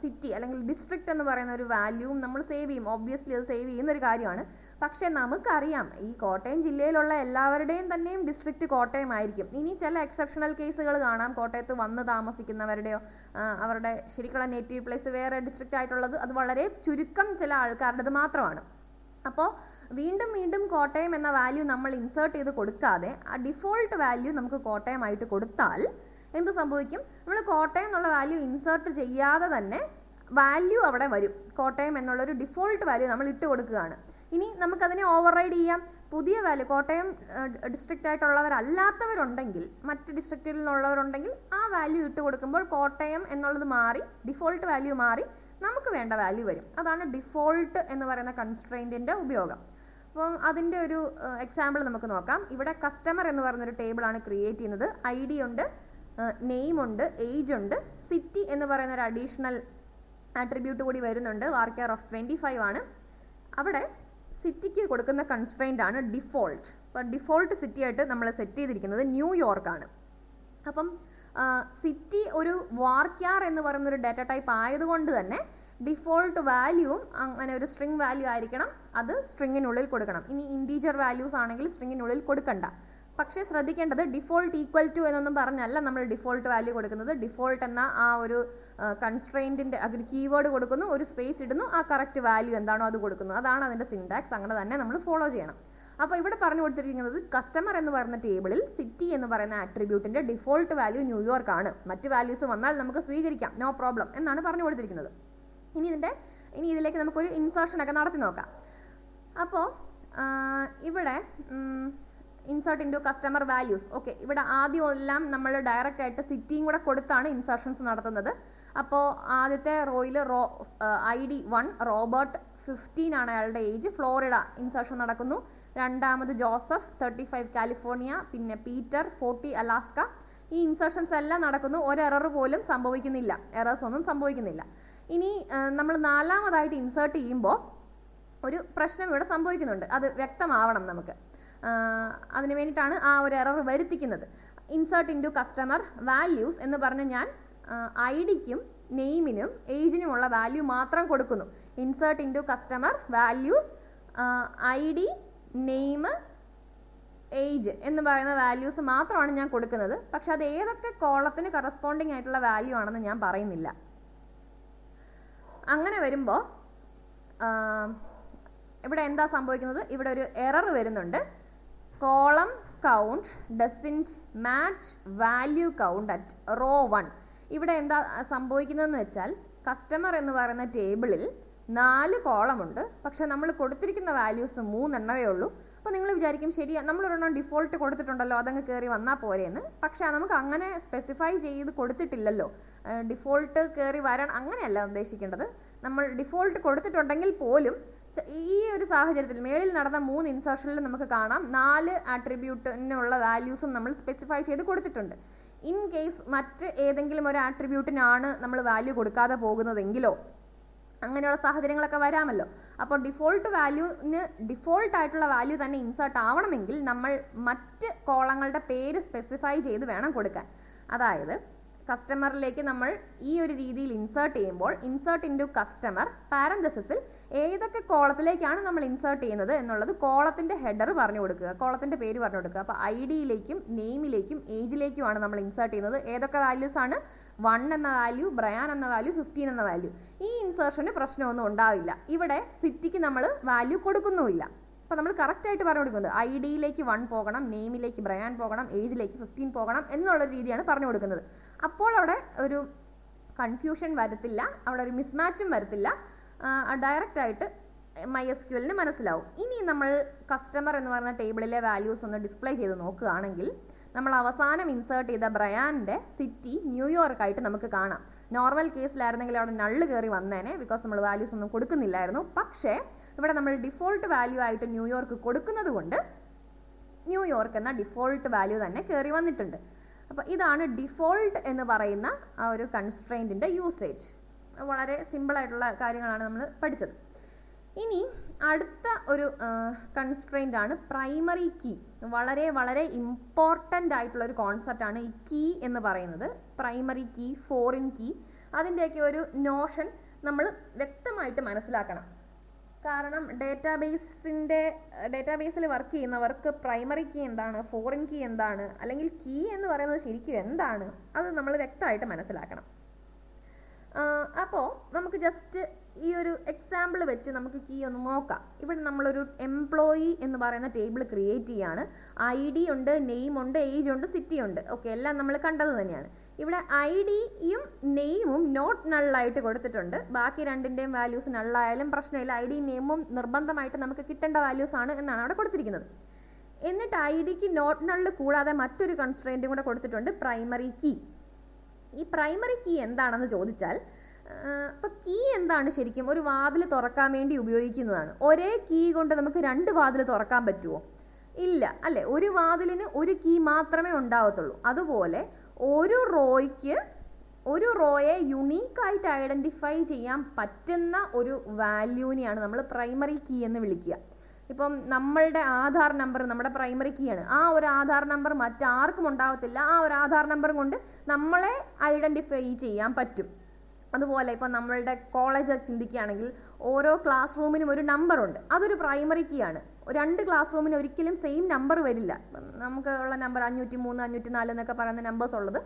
സിറ്റി അല്ലെങ്കിൽ ഡിസ്ട്രിക്റ്റ് എന്ന് പറയുന്ന ഒരു വാല്യൂവും നമ്മൾ സേവ് ചെയ്യും. ഒബ്വിയസ്ലി അത് സേവ് ചെയ്യുന്ന ഒരു കാര്യമാണ്. പക്ഷേ നമുക്കറിയാം ഈ കോട്ടയം ജില്ലയിലുള്ള എല്ലാവരുടെയും തന്നെയും ഡിസ്ട്രിക്റ്റ് കോട്ടയം ആയിരിക്കും. ഇനി ചില എക്സെപ്ഷണൽ കേസുകൾ കാണാം, കോട്ടയത്ത് വന്ന് താമസിക്കുന്നവരുടെയോ അവരുടെ ശരിക്കുള്ള നേറ്റീവ് പ്ലേസ് വേറെ ഡിസ്ട്രിക്റ്റ് ആയിട്ടുള്ളത്, അത് വളരെ ചുരുക്കം ചില ആൾക്കാരുടേത് മാത്രമാണ്. അപ്പോൾ വീണ്ടും വീണ്ടും കോട്ടയം എന്ന വാല്യൂ നമ്മൾ ഇൻസേർട്ട് ചെയ്ത് കൊടുക്കാതെ ആ ഡിഫോൾട്ട് വാല്യൂ നമുക്ക് കോട്ടയമായിട്ട് കൊടുത്താൽ എന്ത് സംഭവിക്കും? നമ്മൾ കോട്ടയം എന്നുള്ള വാല്യൂ ഇൻസേർട്ട് ചെയ്യാതെ തന്നെ വാല്യൂ അവിടെ വരും. കോട്ടയം എന്നുള്ളൊരു ഡിഫോൾട്ട് വാല്യൂ നമ്മൾ ഇട്ട് കൊടുക്കുകയാണ്. ഇനി നമുക്കതിനെ ഓവർറൈഡ് ചെയ്യാം. പുതിയ വാല്യൂ കോട്ടയം ഡിസ്ട്രിക്റ്റ് ആയിട്ടുള്ളവരല്ലാത്തവരുണ്ടെങ്കിൽ, മറ്റ് ഡിസ്ട്രിക്റ്റിൽ നിന്നുള്ളവരുണ്ടെങ്കിൽ ആ വാല്യൂ ഇട്ട് കൊടുക്കുമ്പോൾ കോട്ടയം എന്നുള്ളത് മാറി ഡിഫോൾട്ട് വാല്യൂ മാറി നമുക്ക് വേണ്ട വാല്യൂ വരും. അതാണ് ഡിഫോൾട്ട് എന്ന് പറയുന്ന കൺസ്ട്രെയിൻറ്റിൻ്റെ ഉപയോഗം. അപ്പം അതിൻ്റെ ഒരു എക്സാമ്പിൾ നമുക്ക് നോക്കാം. ഇവിടെ കസ്റ്റമർ എന്ന് പറയുന്നൊരു ടേബിളാണ് ക്രിയേറ്റ് ചെയ്യുന്നത്. ID ഉണ്ട്, നെയിം ഉണ്ട്, ഏജ് ഉണ്ട്, സിറ്റി എന്ന് പറയുന്ന ഒരു അഡീഷണൽ ആട്രിബ്യൂട്ട് കൂടി വരുന്നുണ്ട്. വാർക്കാർ ഓഫ് 25 ആണ്. അവിടെ സിറ്റിക്ക് കൊടുക്കുന്ന കൺസ്ട്രെയിൻ്റ് ആണ് ഡിഫോൾട്ട്. അപ്പോൾ ഡിഫോൾട്ട് സിറ്റി ആയിട്ട് നമ്മൾ സെറ്റ് ചെയ്തിരിക്കുന്നത് ന്യൂയോർക്കാണ്. അപ്പം സിറ്റി ഒരു വാർക്കാർ എന്ന് പറയുന്നൊരു ഡാറ്റ ടൈപ്പ് ആയതുകൊണ്ട് തന്നെ ഡിഫോൾട്ട് വാല്യൂവും അങ്ങനെ ഒരു സ്ട്രിംഗ് വാല്യൂ ആയിരിക്കണം, അത് സ്ട്രിങ്ങിനുള്ളിൽ കൊടുക്കണം. ഇനി ഇൻറ്റീജർ വാല്യൂസ് ആണെങ്കിൽ സ്ട്രിങ്ങിനുള്ളിൽ കൊടുക്കണ്ട. പക്ഷേ ശ്രദ്ധിക്കേണ്ടത് ഡിഫോൾട്ട് ഈക്വൽ ടു എന്നൊന്നും പറഞ്ഞല്ല നമ്മൾ ഡിഫോൾട്ട് വാല്യൂ കൊടുക്കുന്നത്. ഡിഫോൾട്ട് എന്ന ആ ഒരു കൺസ്ട്രെയിൻറ്റിൻ്റെ ഒരു കീവേഡ് കൊടുക്കുന്നു, ഒരു സ്പേസ് ഇടുന്നു, ആ കറക്റ്റ് വാല്യൂ എന്താണോ അത് കൊടുക്കുന്നു. അതാണ് അതിൻ്റെ സിൻടാക്സ്. അങ്ങനെ തന്നെ നമ്മൾ ഫോളോ ചെയ്യണം. അപ്പോൾ ഇവിടെ പറഞ്ഞു കൊടുത്തിരിക്കുന്നത് കസ്റ്റമർ എന്ന് പറയുന്ന ടേബിളിൽ സിറ്റി എന്ന് പറയുന്ന ആട്രിബ്യൂട്ടിന്റെ ഡിഫോൾട്ട് വാല്യൂ ന്യൂയോർക്ക് ആണ്, മറ്റ് വാല്യൂസ് വന്നാൽ നമുക്ക് സ്വീകരിക്കാം, നോ പ്രോബ്ലം എന്നാണ് പറഞ്ഞു കൊടുത്തിരിക്കുന്നത്. ഇനി ഇതിലേക്ക് നമുക്കൊരു ഇൻസേർഷൻ ഒക്കെ നടത്തി നോക്കാം. അപ്പോൾ ഇവിടെ insert into customer values. Okay, ഇവിടെ ആദ്യം എല്ലാം നമ്മൾ ഡയറക്റ്റ് ആയിട്ട് സിറ്റിയും കൂടെ കൊടുത്താണ് ഇൻസർഷൻസ് നടത്തുന്നത്. അപ്പോൾ ആദ്യത്തെ റോയിൽ ID 1 റോബർട്ട് 15 ആണ് അയാളുടെ ഏജ്, ഫ്ലോറിഡ ഇൻസർഷൻ നടക്കുന്നു. രണ്ടാമത് ജോസഫ് 35 കാലിഫോർണിയ, പിന്നെ പീറ്റർ 40 അലാസ്ക. ഈ ഇൻസർഷൻസ് എല്ലാം നടക്കുന്നു, ഒരു എറർ പോലും സംഭവിക്കുന്നില്ല, എറേഴ്സ് ഒന്നും സംഭവിക്കുന്നില്ല. ഇനി നമ്മൾ നാലാമതായിട്ട് ഇൻസേർട്ട് ചെയ്യുമ്പോൾ ഒരു പ്രശ്നം ഇവിടെ സംഭവിക്കുന്നുണ്ട്, അത് വ്യക്തമാവണം നമുക്ക്. അതിന് വേണ്ടിയിട്ടാണ് ആ ഒരു എറർ വരുത്തിക്കുന്നത്. ഇൻസേർട്ട് ഇൻറ്റു കസ്റ്റമർ വാല്യൂസ് എന്ന് പറഞ്ഞ് ഞാൻ ഐഡിക്കും നെയിമിനും ഏജിനുമുള്ള വാല്യൂ മാത്രം കൊടുക്കുന്നു. Insert into customer values ID name age എന്ന് പറയുന്ന വാല്യൂസ് മാത്രമാണ് ഞാൻ കൊടുക്കുന്നത്. പക്ഷെ അത് ഏതൊക്കെ കോളത്തിന് കറസ്പോണ്ടിങ് ആയിട്ടുള്ള വാല്യൂ ആണെന്ന് ഞാൻ പറയുന്നില്ല. അങ്ങനെ വരുമ്പോൾ ഇവിടെ എന്താ സംഭവിക്കുന്നത്, ഇവിടെ ഒരു എറർ വരുന്നുണ്ട്. Column count doesn't match value count at row 1. ഇവിടെ എന്താ സംഭവിക്കുന്നതെന്ന് വെച്ചാൽ കസ്റ്റമർ എന്ന് പറയുന്ന ടേബിളിൽ 4 കോളമുണ്ട്, പക്ഷെ നമ്മൾ കൊടുത്തിരിക്കുന്ന വാല്യൂസ് 3 എണ്ണവേ ഉള്ളൂ. അപ്പോൾ നിങ്ങൾ വിചാരിക്കും ശരി, നമ്മളൊരെണ്ണം ഡിഫോൾട്ട് കൊടുത്തിട്ടുണ്ടല്ലോ, അതങ്ങ് കയറി വന്നാൽ പോരെയെന്ന്. പക്ഷേ നമുക്ക് അങ്ങനെ സ്പെസിഫൈ ചെയ്ത് കൊടുത്തിട്ടില്ലല്ലോ. ഡിഫോൾട്ട് കയറി വരണം അങ്ങനെയല്ല ഉദ്ദേശിക്കേണ്ടത്. നമ്മൾ ഡിഫോൾട്ട് കൊടുത്തിട്ടുണ്ടെങ്കിൽ പോലും ഈ ഒരു സാഹചര്യത്തിൽ മേളിൽ നടന്ന 3 ഇൻസർഷനിൽ നമുക്ക് കാണാം 4 ആട്രിബ്യൂട്ടിനുള്ള വാല്യൂസും നമ്മൾ സ്പെസിഫൈ ചെയ്ത് കൊടുത്തിട്ടുണ്ട്. ഇൻ കേസ് മറ്റ് ഏതെങ്കിലും ഒരു ആട്രിബ്യൂട്ടിനാണ് നമ്മൾ വാല്യൂ കൊടുക്കാതെ പോകുന്നതെങ്കിലോ അങ്ങനെയുള്ള സാഹചര്യങ്ങളൊക്കെ വരാമല്ലോ. അപ്പോൾ ഡിഫോൾട്ട് വാല്യൂന് ഡിഫോൾട്ട് ആയിട്ടുള്ള വാല്യൂ തന്നെ ഇൻസേർട്ട് ആവണമെങ്കിൽ നമ്മൾ മറ്റ് കോളങ്ങളുടെ പേര് സ്പെസിഫൈ ചെയ്ത് വേണം കൊടുക്കാൻ. അതായത് കസ്റ്റമറിലേക്ക് നമ്മൾ ഈ ഒരു രീതിയിൽ ഇൻസേർട്ട് ചെയ്യുമ്പോൾ ഇൻസേർട്ട് ഇൻറ്റു കസ്റ്റമർ പാരന്തസിസിൽ ഏതൊക്കെ കോളത്തിലേക്കാണ് നമ്മൾ ഇൻസേർട്ട് ചെയ്യുന്നത് എന്നുള്ളത് കോളത്തിൻ്റെ ഹെഡർ പറഞ്ഞു കൊടുക്കുക, കോളത്തിൻ്റെ പേര് പറഞ്ഞു കൊടുക്കുക. അപ്പോൾ IDയിലേക്കും നെയിമിലേക്കും ഏജിലേക്കുമാണ് നമ്മൾ ഇൻസേർട്ട് ചെയ്യുന്നത്. ഏതൊക്കെ വാല്യൂസ് ആണ്? 1 എന്ന വാല്യൂ, ബ്രയാൻ എന്ന വാല്യൂ, 15 എന്ന വാല്യൂ. ഈ ഇൻസേർഷന് പ്രശ്നമൊന്നും ഉണ്ടാവില്ല. ഇവിടെ സിറ്റിക്ക് നമ്മൾ വാല്യൂ കൊടുക്കുന്നുമില്ല. അപ്പോൾ നമ്മൾ കറക്റ്റായിട്ട് പറഞ്ഞു കൊടുക്കുന്നത് IDയിലേക്ക് 1 പോകണം, നെയിമിലേക്ക് ബ്രയാൻ പോകണം, ഏജിലേക്ക് 15 പോകണം എന്നുള്ള രീതിയാണ് പറഞ്ഞു കൊടുക്കുന്നത്. അപ്പോൾ അവിടെ ഒരു കൺഫ്യൂഷൻ വരത്തില്ല, അവിടെ ഒരു മിസ്മാച്ചും വരത്തില്ല. ഡയറക്റ്റായിട്ട് MySQLന് മനസ്സിലാവും. ഇനി നമ്മൾ കസ്റ്റമർ എന്ന് പറയുന്ന ടേബിളിലെ വാല്യൂസ് ഒന്ന് ഡിസ്പ്ലേ ചെയ്ത് നോക്കുകയാണെങ്കിൽ നമ്മൾ അവസാനം ഇൻസേർട്ട് ചെയ്ത ബ്രയാൻ്റെ സിറ്റി ന്യൂയോർക്ക് ആയിട്ട് നമുക്ക് കാണാം. നോർമൽ കേസിലായിരുന്നെങ്കിൽ അവിടെ നള്ള് കയറി വന്നേനെ, ബിക്കോസ് നമ്മൾ വാല്യൂസ് ഒന്നും കൊടുക്കുന്നില്ലായിരുന്നു. പക്ഷേ ഇവിടെ നമ്മൾ ഡിഫോൾട്ട് വാല്യൂ ആയിട്ട് ന്യൂയോർക്ക് കൊടുക്കുന്നത് കൊണ്ട് ന്യൂയോർക്ക് എന്ന ഡിഫോൾട്ട് വാല്യൂ തന്നെ കയറി വന്നിട്ടുണ്ട്. അപ്പോൾ ഇതാണ് ഡിഫോൾട്ട് എന്ന് പറയുന്ന ആ ഒരു കൺസ്ട്രെയിൻറ്റിൻ്റെ യൂസേജ്. വളരെ സിമ്പിളായിട്ടുള്ള കാര്യങ്ങളാണ് നമ്മൾ പഠിച്ചത്. ഇനി അടുത്ത ഒരു കൺസ്ട്രെയിൻ്റ് ആണ് പ്രൈമറി കീ. വളരെ വളരെ ഇമ്പോർട്ടൻ്റ് ആയിട്ടുള്ള ഒരു കോൺസെപ്റ്റാണ് ഈ കീ എന്ന് പറയുന്നത്. പ്രൈമറി കീ, ഫോറിൻ കീ, അതിൻ്റെയൊക്കെ ഒരു നോഷൻ നമ്മൾ വ്യക്തമായിട്ട് മനസ്സിലാക്കണം. കാരണം ഡേറ്റാബേസിൽ വർക്ക് ചെയ്യുന്നവർക്ക് പ്രൈമറി കീ എന്താണ്, ഫോറിൻ കീ എന്താണ്, അല്ലെങ്കിൽ കീ എന്ന് പറയുന്നത് ശരിക്കും എന്താണ്, അത് നമ്മൾ വ്യക്തമായിട്ട് മനസ്സിലാക്കണം. അപ്പോൾ നമുക്ക് ജസ്റ്റ് ഈ ഒരു എക്സാമ്പിൾ വെച്ച് നമുക്ക് കീ ഒന്ന് നോക്കാം. ഇവിടെ നമ്മളൊരു എംപ്ലോയി എന്ന് പറയുന്ന ടേബിൾ ക്രിയേറ്റ് ചെയ്യാണ്. ID ഉണ്ട്, നെയിം ഉണ്ട്, ഏജ് ഉണ്ട്, സിറ്റി ഉണ്ട്. ഓക്കെ, എല്ലാം നമ്മൾ കണ്ടത് തന്നെയാണ്. ഇവിടെ IDയും നെയിമും നോട്ട് നള്ളായിട്ട് കൊടുത്തിട്ടുണ്ട്. ബാക്കി രണ്ടിൻ്റെയും വാല്യൂസ് നള്ളായാലും പ്രശ്നമില്ല, IDയും നെയിമും നിർബന്ധമായിട്ട് നമുക്ക് കിട്ടേണ്ട വാല്യൂസ് ആണ് എന്നാണ് അവിടെ കൊടുത്തിരിക്കുന്നത്. എന്നിട്ട് IDക്ക് നോട്ട് നള്ള് കൂടാതെ മറ്റൊരു കൺസ്ട്രെയിൻറ്റും കൂടെ കൊടുത്തിട്ടുണ്ട്, പ്രൈമറി കീ. ഈ പ്രൈമറി കീ എന്താണെന്ന് ചോദിച്ചാൽ, അപ്പോൾ കീ എന്താണ് ശരിക്കും? ഒരു വാതിൽ തുറക്കാൻ വേണ്ടി ഉപയോഗിക്കുന്നതാണ്. ഒരേ കീ കൊണ്ട് നമുക്ക് 2 വാതിൽ തുറക്കാൻ പറ്റുമോ? ഇല്ല അല്ലേ, ഒരു വാതിലിന് ഒരു കീ മാത്രമേ ഉണ്ടാവത്തുള്ളൂ. അതുപോലെ ഒരു റോയെ യുണീക്കായിട്ട് ഐഡൻറ്റിഫൈ ചെയ്യാൻ പറ്റുന്ന ഒരു വാല്യൂവിനെയാണ് നമ്മൾ പ്രൈമറി കീ എന്ന് വിളിക്കുക. ഇപ്പം നമ്മളുടെ ആധാർ നമ്പർ നമ്മുടെ പ്രൈമറി കീ ആണ്. ആ ഒരു ആധാർ നമ്പർ മറ്റാർക്കും ഉണ്ടാവത്തില്ല. ആ ഒരു ആധാർ നമ്പർ കൊണ്ട് നമ്മളെ ഐഡൻറ്റിഫൈ ചെയ്യാൻ പറ്റും. അതുപോലെ ഇപ്പം നമ്മളുടെ കോളേജ് ചിന്തിക്കുകയാണെങ്കിൽ ഓരോ ക്ലാസ് റൂമിനും ഒരു നമ്പറുണ്ട്, അതൊരു പ്രൈമറി കീ ആണ്. 2 ക്ലാസ് റൂമിന് ഒരിക്കലും സെയിം നമ്പർ വരില്ല. നമുക്ക് ഉള്ള നമ്പർ 503, 504 എന്നൊക്കെ പറയുന്ന നമ്പേഴ്സ് ഉള്ളത്,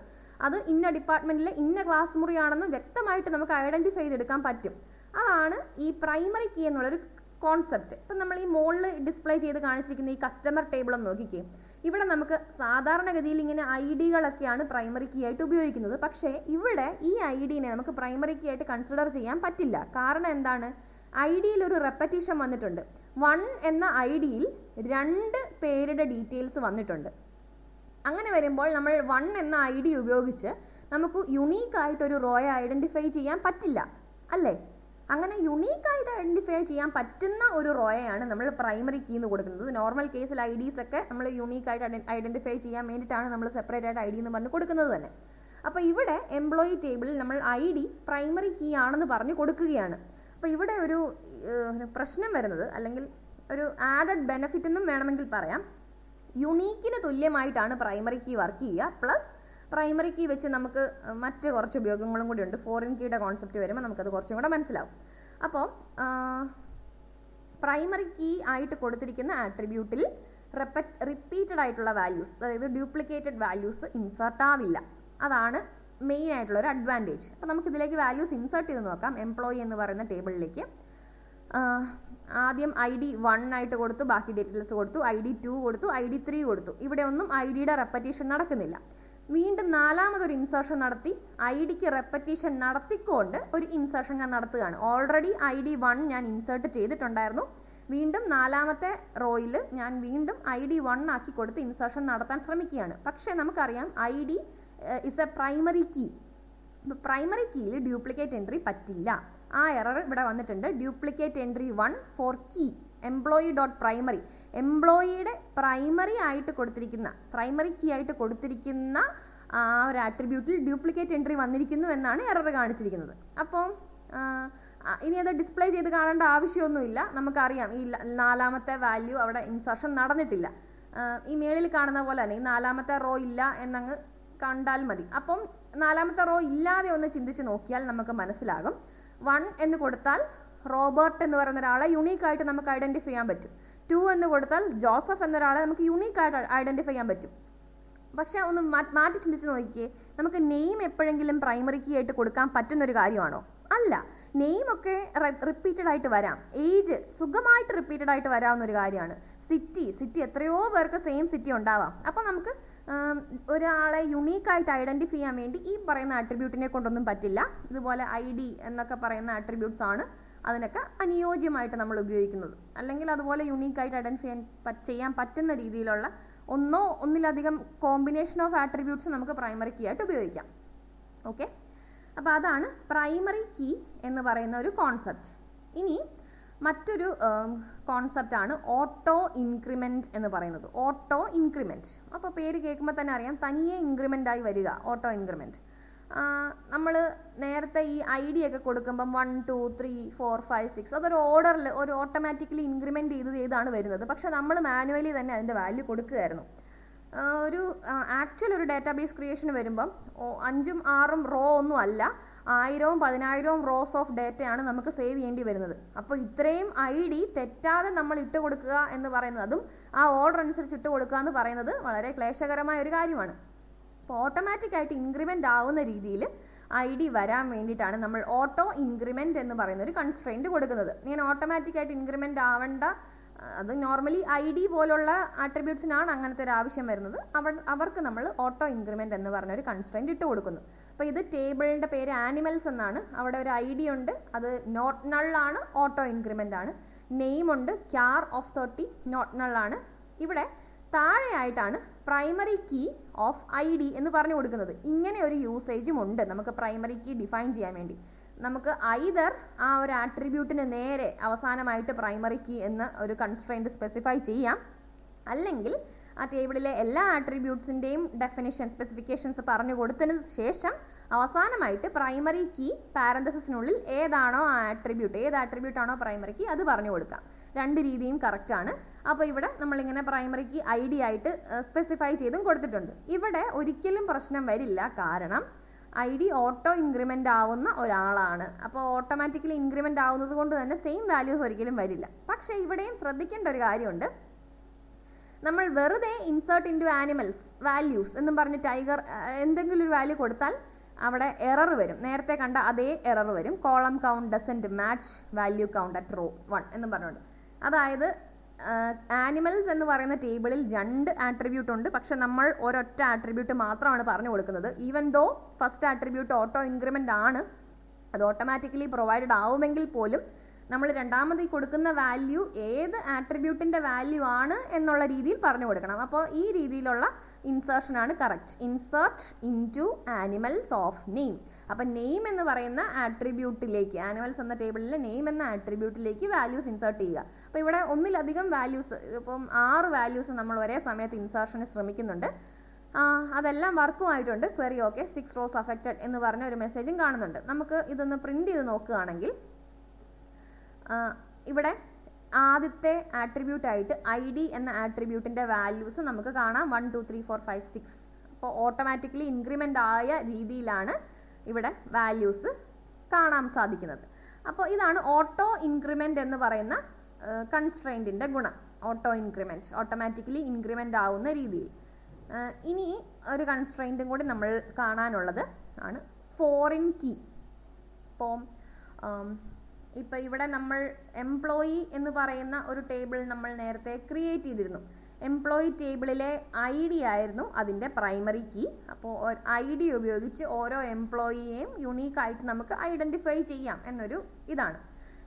അത് ഇന്ന ഡിപ്പാർട്ട്മെൻറ്റിലെ ഇന്ന ക്ലാസ് മുറിയാണെന്ന് വ്യക്തമായിട്ട് നമുക്ക് ഐഡൻറ്റിഫൈ ചെയ്തെടുക്കാൻ പറ്റും. അതാണ് ഈ പ്രൈമറി കീ എന്നുള്ളൊരു കോൺസെപ്റ്റ്. ഇപ്പം നമ്മൾ ഈ മുകളിൽ ഡിസ്പ്ലേ ചെയ്ത് കാണിച്ചിരിക്കുന്ന ഈ കസ്റ്റമർ ടേബിൾ ഒന്ന് നോക്കിക്കേ. ഇവിടെ നമുക്ക് സാധാരണഗതിയിൽ ഇങ്ങനെ ഐ ഡികളൊക്കെയാണ് പ്രൈമറി കീ ആയിട്ട് ഉപയോഗിക്കുന്നത്. പക്ഷേ ഇവിടെ ഈ ഐ ഡിനെ നമുക്ക് പ്രൈമറി കീ ആയിട്ട് കൺസിഡർ ചെയ്യാൻ പറ്റില്ല. കാരണം എന്താണ്? ഐ ഡിയിൽ ഒരു റെപ്പറ്റീഷൻ വന്നിട്ടുണ്ട്. 1 എന്ന ഐ ഡിയിൽ 2 പേരുടെ ഡീറ്റെയിൽസ് വന്നിട്ടുണ്ട്. അങ്ങനെ വരുമ്പോൾ നമ്മൾ 1 എന്ന ഐ ഡി ഉപയോഗിച്ച് നമുക്ക് യുണീക്കായിട്ടൊരു റോയെ ഐഡൻറ്റിഫൈ ചെയ്യാൻ പറ്റില്ല, അല്ലേ? അങ്ങനെ യുണീക്കായിട്ട് ഐഡൻറ്റിഫൈ ചെയ്യാൻ പറ്റുന്ന ഒരു റോയെയാണ് നമ്മൾ പ്രൈമറി കീ എന്ന് കൊടുക്കുന്നത്. നോർമൽ കേസിൽ ഐ ഡീസ് ഒക്കെ നമ്മൾ യുണീക്കായിട്ട് ഐഡൻറ്റിഫൈ ചെയ്യാൻ വേണ്ടിയിട്ടാണ് നമ്മൾ സെപ്പറേറ്റ് ആയിട്ട് ഐ ഡി എന്ന് പറഞ്ഞ് കൊടുക്കുന്നത് തന്നെ. അപ്പോൾ ഇവിടെ എംപ്ലോയി ടേബിളിൽ നമ്മൾ ഐ ഡി പ്രൈമറി കീ ആണെന്ന് പറഞ്ഞ് കൊടുക്കുകയാണ്. അപ്പോൾ ഇവിടെ ഒരു പ്രശ്നം വരുന്നത്, അല്ലെങ്കിൽ ഒരു ആഡഡ് ബെനിഫിറ്റ് എന്നും വേണമെങ്കിൽ പറയാം, യുണീക്കിന് തുല്യമായിട്ടാണ് പ്രൈമറി കീ വർക്ക് ചെയ്യുക. പ്ലസ് പ്രൈമറി കീ വെച്ച് നമുക്ക് മറ്റ് കുറച്ച് ഉപയോഗങ്ങളും കൂടി ഉണ്ട്. ഫോറിൻ കീയുടെ കോൺസെപ്റ്റ് വരുമ്പോൾ നമുക്കത് കുറച്ചും കൂടെ മനസ്സിലാവും. അപ്പോൾ പ്രൈമറി കീ ആയിട്ട് കൊടുത്തിരിക്കുന്ന ആട്രിബ്യൂട്ടിൽ റിപ്പീറ്റഡ് ആയിട്ടുള്ള വാല്യൂസ്, അതായത് ഡ്യൂപ്ലിക്കേറ്റഡ് വാല്യൂസ് ഇൻസേർട്ട് ആവില്ല. അതാണ് മെയിൻ ആയിട്ടുള്ള ഒരു അഡ്വാൻറ്റേജ്. അപ്പോൾ നമുക്ക് ഇതിലേക്ക് വാല്യൂസ് ഇൻസേർട്ട് ചെയ്ത് നോക്കാം. എംപ്ലോയി എന്ന് പറയുന്ന ടേബിളിലേക്ക് ആദ്യം ഐ ഡി 1 ആയിട്ട് കൊടുത്തു, ബാക്കി ഡീറ്റെയിൽസ് കൊടുത്തു, ഐ ഡി 2 കൊടുത്തു, ഐ ഡി 3 കൊടുത്തു. ഇവിടെ ഒന്നും ഐ ഡിയുടെ റെപ്പറ്റീഷൻ നടക്കുന്നില്ല. വീണ്ടും 4മതൊരു ഇൻസേർഷൻ നടത്തി, ഐ ഡിക്ക് റെപ്പറ്റീഷൻ നടത്തിക്കൊണ്ട് ഒരു ഇൻസേർഷൻ ഞാൻ നടത്തുകയാണ്. ഓൾറെഡി ഐ ഡി 1 ഞാൻ ഇൻസേർട്ട് ചെയ്തിട്ടുണ്ടായിരുന്നു. വീണ്ടും 4മത്തെ റോയിൽ ഞാൻ വീണ്ടും ഐ ഡി 1 ആക്കി കൊടുത്ത് ഇൻസേർഷൻ നടത്താൻ ശ്രമിക്കുകയാണ്. പക്ഷേ നമുക്കറിയാം I D is a primary key. Primary കീയിൽ ഡ്യൂപ്ലിക്കേറ്റ് എൻട്രി പറ്റില്ല. ആ എറർ ഇവിടെ വന്നിട്ടുണ്ട്. Duplicate entry 1 for key employee dot primary. എംപ്ലോയിയുടെ പ്രൈമറി ആയിട്ട് കൊടുത്തിരിക്കുന്ന, പ്രൈമറി കീ ആയിട്ട് കൊടുത്തിരിക്കുന്ന ആ ഒരു ആട്രിബ്യൂട്ടിൽ ഡ്യൂപ്ലിക്കേറ്റ് എൻട്രി വന്നിരിക്കുന്നു എന്നാണ് എറർ കാണിച്ചിരിക്കുന്നത്. അപ്പോൾ ഇനി അത് ഡിസ്പ്ലേ ചെയ്ത് കാണേണ്ട ആവശ്യമൊന്നുമില്ല. നമുക്കറിയാം ഈ 4മത്തെ വാല്യൂ അവിടെ ഇൻസർഷൻ നടന്നിട്ടില്ല. ഈ മേളിൽ കാണുന്ന പോലെ തന്നെ ഈ 4മത്തെ റോ ഇല്ല എന്നങ്ങ് കണ്ടാൽ മതി. അപ്പം 4മത്തെ റോ ഇല്ലാതെ ഒന്ന് ചിന്തിച്ച് നോക്കിയാൽ നമുക്ക് മനസ്സിലാകും. 1 എന്ന് കൊടുത്താൽ റോബർട്ട് എന്ന് പറയുന്ന ഒരാളെ യുണീക്കായിട്ട് നമുക്ക് ഐഡൻറ്റിഫൈ ചെയ്യാൻ പറ്റും. 2 എന്ന് കൊടുത്താൽ ജോസഫ് എന്നൊരാളെ നമുക്ക് യുണീക്കായിട്ട് ഐഡൻറ്റിഫൈ ചെയ്യാൻ പറ്റും. പക്ഷെ ഒന്ന് മാറ്റി ചിന്തിച്ച് നോക്കിയേ, നമുക്ക് നെയിം എപ്പോഴെങ്കിലും പ്രൈമറി കീ ആയിട്ട് കൊടുക്കാൻ പറ്റുന്നൊരു കാര്യമാണോ? അല്ല. നെയിം ഒക്കെ റിപ്പീറ്റഡ് ആയിട്ട് വരാം. ഏജ് സുഖമായിട്ട് റിപ്പീറ്റഡ് ആയിട്ട് വരാവുന്ന ഒരു കാര്യമാണ്. സിറ്റി എത്രയോ പേർക്ക് സെയിം സിറ്റി ഉണ്ടാവാം. അപ്പോൾ നമുക്ക് ഒരാളെ യുണീക്കായിട്ട് ഐഡൻറ്റിഫൈ ചെയ്യാൻ വേണ്ടി ഈ പറയുന്ന ആട്രിബ്യൂട്ടിനെ കൊണ്ടൊന്നും പറ്റില്ല. ഇതുപോലെ ഐ ഡി എന്നൊക്കെ പറയുന്ന ആട്രിബ്യൂട്ട്സ് ആണ് അതിനൊക്കെ അനുയോജ്യമായിട്ട് നമ്മൾ ഉപയോഗിക്കുന്നത്. അല്ലെങ്കിൽ അതുപോലെ യുണീക്കായിട്ട് ഐഡൻറ്റിഫൈ ചെയ്യാൻ പറ്റുന്ന രീതിയിലുള്ള ഒന്നിലധികം കോമ്പിനേഷൻ ഓഫ് ആട്രിബ്യൂട്ട്സ് നമുക്ക് പ്രൈമറി കീ ആയിട്ട് ഉപയോഗിക്കാം. ഓക്കെ, അപ്പോൾ അതാണ് പ്രൈമറി കീ എന്ന് പറയുന്ന ഒരു കോൺസെപ്റ്റ്. ഇനി മറ്റൊരു കോൺസെപ്റ്റാണ് ഓട്ടോ ഇൻക്രിമെൻറ്റ് എന്ന് പറയുന്നത്. ഓട്ടോ ഇൻക്രിമെൻറ്റ്, അപ്പോൾ പേര് കേൾക്കുമ്പോൾ തന്നെ അറിയാം, തനിയെ ഇൻക്രിമെൻ്റ് ആയി വരിക, ഓട്ടോ ഇൻക്രിമെൻറ്റ്. നമ്മൾ നേരത്തെ ഈ ഐ ഡി ഒക്കെ കൊടുക്കുമ്പം 1 2 3 4 5 6 അതൊരു ഓർഡറിൽ ഒരു ഓട്ടോമാറ്റിക്കലി ഇൻക്രിമെൻറ്റ് ചെയ്താണ് വരുന്നത്. പക്ഷെ നമ്മൾ മാനുവലി തന്നെ അതിൻ്റെ വാല്യൂ കൊടുക്കുകയായിരുന്നു. ഒരു ആക്ച്വൽ ഒരു ഡാറ്റാബേസ് ക്രിയേഷൻ വരുമ്പം 5ഉം 6ഉം റോ ഒന്നും അല്ല, 1000ഉം 10000ഉം റോസ് ഓഫ് ഡേറ്റയാണ് നമുക്ക് സേവ് ചെയ്യേണ്ടി വരുന്നത്. അപ്പോൾ ഇത്രയും ഐ ഡി തെറ്റാതെ നമ്മൾ ഇട്ട് കൊടുക്കുക എന്ന് പറയുന്നത്, അതും ആ ഓർഡർ അനുസരിച്ച് ഇട്ട് കൊടുക്കുക എന്ന് പറയുന്നത് വളരെ ക്ലേശകരമായ ഒരു കാര്യമാണ്. അപ്പോൾ ഓട്ടോമാറ്റിക്കായിട്ട് ഇൻക്രിമെൻ്റ് ആവുന്ന രീതിയിൽ ഐ ഡി വരാൻ വേണ്ടിയിട്ടാണ് നമ്മൾ ഓട്ടോ ഇൻക്രിമെൻ്റ് എന്ന് പറയുന്ന ഒരു കൺസ്ട്രെയിൻറ്റ് കൊടുക്കുന്നത്. ഇങ്ങനെ ഓട്ടോമാറ്റിക്കായിട്ട് ഇൻക്രിമെൻ്റ് ആവേണ്ട, അത് നോർമലി ഐ ഡി പോലുള്ള ആട്രിബ്യൂട്ട്സിനാണ് അങ്ങനത്തെ ഒരു ആവശ്യം വരുന്നത്. അവർക്ക് നമ്മൾ ഓട്ടോ ഇൻക്രിമെൻ്റ് എന്ന് പറഞ്ഞൊരു കൺസ്ട്രെയിൻറ്റ് ഇട്ട് കൊടുക്കുന്നു. അപ്പോൾ ഇത് ടേബിളിൻ്റെ പേര് ആനിമൽസ് എന്നാണ്. അവിടെ ഒരു ഐ ഡി ഉണ്ട്, അത് നോട്ട് നൾ ആണ്, ഓട്ടോ ഇൻക്രിമെൻ്റ് ആണ്. നെയിം ഉണ്ട്, ക്യാർ ഓഫ് 30 നോട്ട് നൾ ആണ്. ഇവിടെ താഴെയായിട്ടാണ് primary key of I D എന്ന് പറഞ്ഞു കൊടുക്കുന്നത്. ഇങ്ങനെ ഒരു യൂസേജും ഉണ്ട് നമുക്ക് പ്രൈമറി കീ ഡിഫൈൻ ചെയ്യാൻ വേണ്ടി. നമുക്ക് ഐദർ ആ ഒരു ആട്രിബ്യൂട്ടിന് നേരെ അവസാനമായിട്ട് പ്രൈമറി കീ എന്ന ഒരു കൺസ്ട്രെയിൻറ്റ് സ്പെസിഫൈ ചെയ്യാം, അല്ലെങ്കിൽ ആ ടേബിളിലെ എല്ലാ ആട്രിബ്യൂട്ട്സിൻ്റെയും ഡെഫിനിഷൻ സ്പെസിഫിക്കേഷൻസ് പറഞ്ഞു കൊടുത്തതിന് ശേഷം അവസാനമായിട്ട് പ്രൈമറി കീ പാരന്തസിസിനുള്ളിൽ ഏതാണോ ആ ആട്രിബ്യൂട്ട്, ഏത് ആട്രിബ്യൂട്ടാണോ പ്രൈമറി കീ അത് പറഞ്ഞു കൊടുക്കാം. രണ്ട് രീതിയും കറക്റ്റാണ്. അപ്പോൾ ഇവിടെ നമ്മളിങ്ങനെ പ്രൈമറി കീ ഐ ഡി ആയിട്ട് സ്പെസിഫൈ ചെയ്തും കൊടുത്തിട്ടുണ്ട്. ഇവിടെ ഒരിക്കലും പ്രശ്നം വരില്ല, കാരണം ഐ ഡി ഓട്ടോ ഇൻക്രിമെൻ്റ് ആവുന്ന ഒരാളാണ്. അപ്പോൾ ഓട്ടോമാറ്റിക്കലി ഇൻക്രിമെൻ്റ് ആവുന്നത് കൊണ്ട് തന്നെ സെയിം വാല്യൂസ് ഒരിക്കലും വരില്ല. പക്ഷേ ഇവിടെയും ശ്രദ്ധിക്കേണ്ട ഒരു കാര്യമുണ്ട്, നമ്മൾ വെറുതെ ഇൻസേർട്ട് ഇൻറ്റു ആനിമൽസ് വാല്യൂസ് എന്നും പറഞ്ഞ് ടൈഗർ എന്തെങ്കിലും ഒരു വാല്യൂ കൊടുത്താൽ അവിടെ എറർ വരും. നേരത്തെ കണ്ട അതേ എറർ വരും. Column count doesn't match value count at row 1 എന്നും പറഞ്ഞുകൊണ്ട്. അതായത് ആനിമൽസ് എന്ന് പറയുന്ന ടേബിളിൽ 2 ആട്രിബ്യൂട്ട് ഉണ്ട്, പക്ഷെ നമ്മൾ ഒരൊറ്റ ആട്രിബ്യൂട്ട് മാത്രമാണ് പറഞ്ഞു കൊടുക്കുന്നത്. Even though first attribute auto increment ആണ്, അത് ഓട്ടോമാറ്റിക്കലി പ്രൊവൈഡഡ് ആവുമെങ്കിൽ പോലും നമ്മൾ രണ്ടാമത് കൊടുക്കുന്ന വാല്യൂ ഏത് ആട്രിബ്യൂട്ടിൻ്റെ വാല്യൂ ആണ് എന്നുള്ള രീതിയിൽ പറഞ്ഞു കൊടുക്കണം. അപ്പോൾ ഈ രീതിയിലുള്ള ഇൻസേർഷൻ ആണ് correct. Insert into animals of name. അപ്പം നെയിം എന്ന് പറയുന്ന ആട്രിബ്യൂട്ടിലേക്ക്, ആനിമൽസ് എന്ന ടേബിളിലെ നെയിം എന്ന ആട്രിബ്യൂട്ടിലേക്ക് വാല്യൂസ് ഇൻസേർട്ട് ചെയ്യുക. അപ്പോൾ ഇവിടെ ഒന്നിലധികം വാല്യൂസ്, ഇപ്പം 6 വാല്യൂസ് നമ്മൾ ഒരേ സമയത്ത് ഇൻസേർഷന് ശ്രമിക്കുന്നുണ്ട്. അതെല്ലാം വർക്കും ആയിട്ടുണ്ട്. ക്വറി ഓക്കെ, 6 റോസ് അഫക്റ്റഡ് എന്ന് പറഞ്ഞ ഒരു മെസ്സേജും കാണുന്നുണ്ട്. നമുക്ക് ഇതൊന്ന് പ്രിന്റ് ചെയ്ത് നോക്കുകയാണെങ്കിൽ ഇവിടെ ആദ്യത്തെ ആട്രിബ്യൂട്ട് ആയിട്ട് ID എന്ന ആട്രിബ്യൂട്ടിൻ്റെ വാല്യൂസ് നമുക്ക് കാണാം 1 2 3 4 5 6. അപ്പോൾ ഓട്ടോമാറ്റിക്കലി ഇൻക്രിമെൻ്റ് ആയ രീതിയിലാണ് ഇവിടെ വാല്യൂസ് കാണാൻ സാധിക്കുന്നത്. അപ്പോൾ ഇതാണ് ഓട്ടോ ഇൻക്രിമെൻ്റ് എന്ന് പറയുന്ന കൺസ്ട്രെയിൻറ്റിൻ്റെ ഗുണം. ഓട്ടോ ഇൻക്രിമെൻറ്റ്, ഓട്ടോമാറ്റിക്കലി ഇൻക്രിമെൻ്റ് ആവുന്ന രീതിയിൽ. ഇനി ഒരു കൺസ്ട്രെയിൻറ്റും കൂടി നമ്മൾ കാണാനുള്ളത് ആണ് ഫോറിൻ കീ. ഇപ്പോൾ ഇവിടെ നമ്മൾ എംപ്ലോയി എന്ന് പറയുന്ന ഒരു ടേബിൾ നമ്മൾ നേരത്തെ ക്രിയേറ്റ് ചെയ്തിരുന്നു. എംപ്ലോയി ടേബിളിലെ ID ആയിരുന്നു അതിൻ്റെ പ്രൈമറി കീ. അപ്പോൾ ID ഉപയോഗിച്ച് ഓരോ എംപ്ലോയിയെയും യുണീക്കായിട്ട് നമുക്ക് ഐഡൻറ്റിഫൈ ചെയ്യാം എന്നൊരു ഇതാണ്.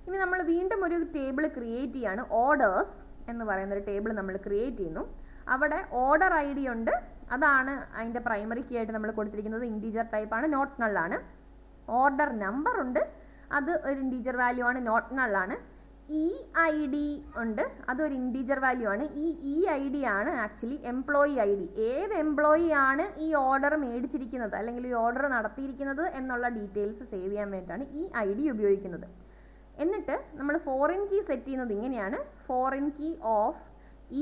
ഇനി നമ്മൾ വീണ്ടും ഒരു ടേബിൾ ക്രിയേറ്റ് ചെയ്യാണ്. ഓർഡേഴ്സ് എന്ന് പറയുന്ന ഒരു ടേബിൾ നമ്മൾ ക്രിയേറ്റ് ചെയ്യുന്നു. അവിടെ ഓർഡർ ID ഉണ്ട്, അതാണ് അതിൻ്റെ പ്രൈമറി കീ ആയിട്ട് നമ്മൾ കൊടുത്തിരിക്കുന്നത്. ഇൻറ്റീജർ ടൈപ്പാണ്, നോട്ട് നള്ളാണ്. ഓർഡർ നമ്പർ ഉണ്ട്, അത് ഒരു ഇൻറ്റീജർ വാല്യൂ ആണ്, നോട്ട് നള്ളാണ്. EID ഉണ്ട്, അതൊരു ഇൻറ്റീജർ വാല്യൂ ആണ്. ഈ EID ആണ് ആക്ച്വലി എംപ്ലോയി ID. ഏത് എംപ്ലോയി ആണ് ഈ ഓർഡർ മേടിച്ചിരിക്കുന്നത് അല്ലെങ്കിൽ ഈ ഓർഡർ നടത്തിയിരിക്കുന്നത് എന്നുള്ള ഡീറ്റെയിൽസ് സേവ് ചെയ്യാൻ വേണ്ടിയിട്ടാണ് ഈ ID ഉപയോഗിക്കുന്നത്. എന്നിട്ട് നമ്മൾ ഫോറിൻ കീ സെറ്റ് ചെയ്യുന്നത് ഇങ്ങനെയാണ്. Foreign key of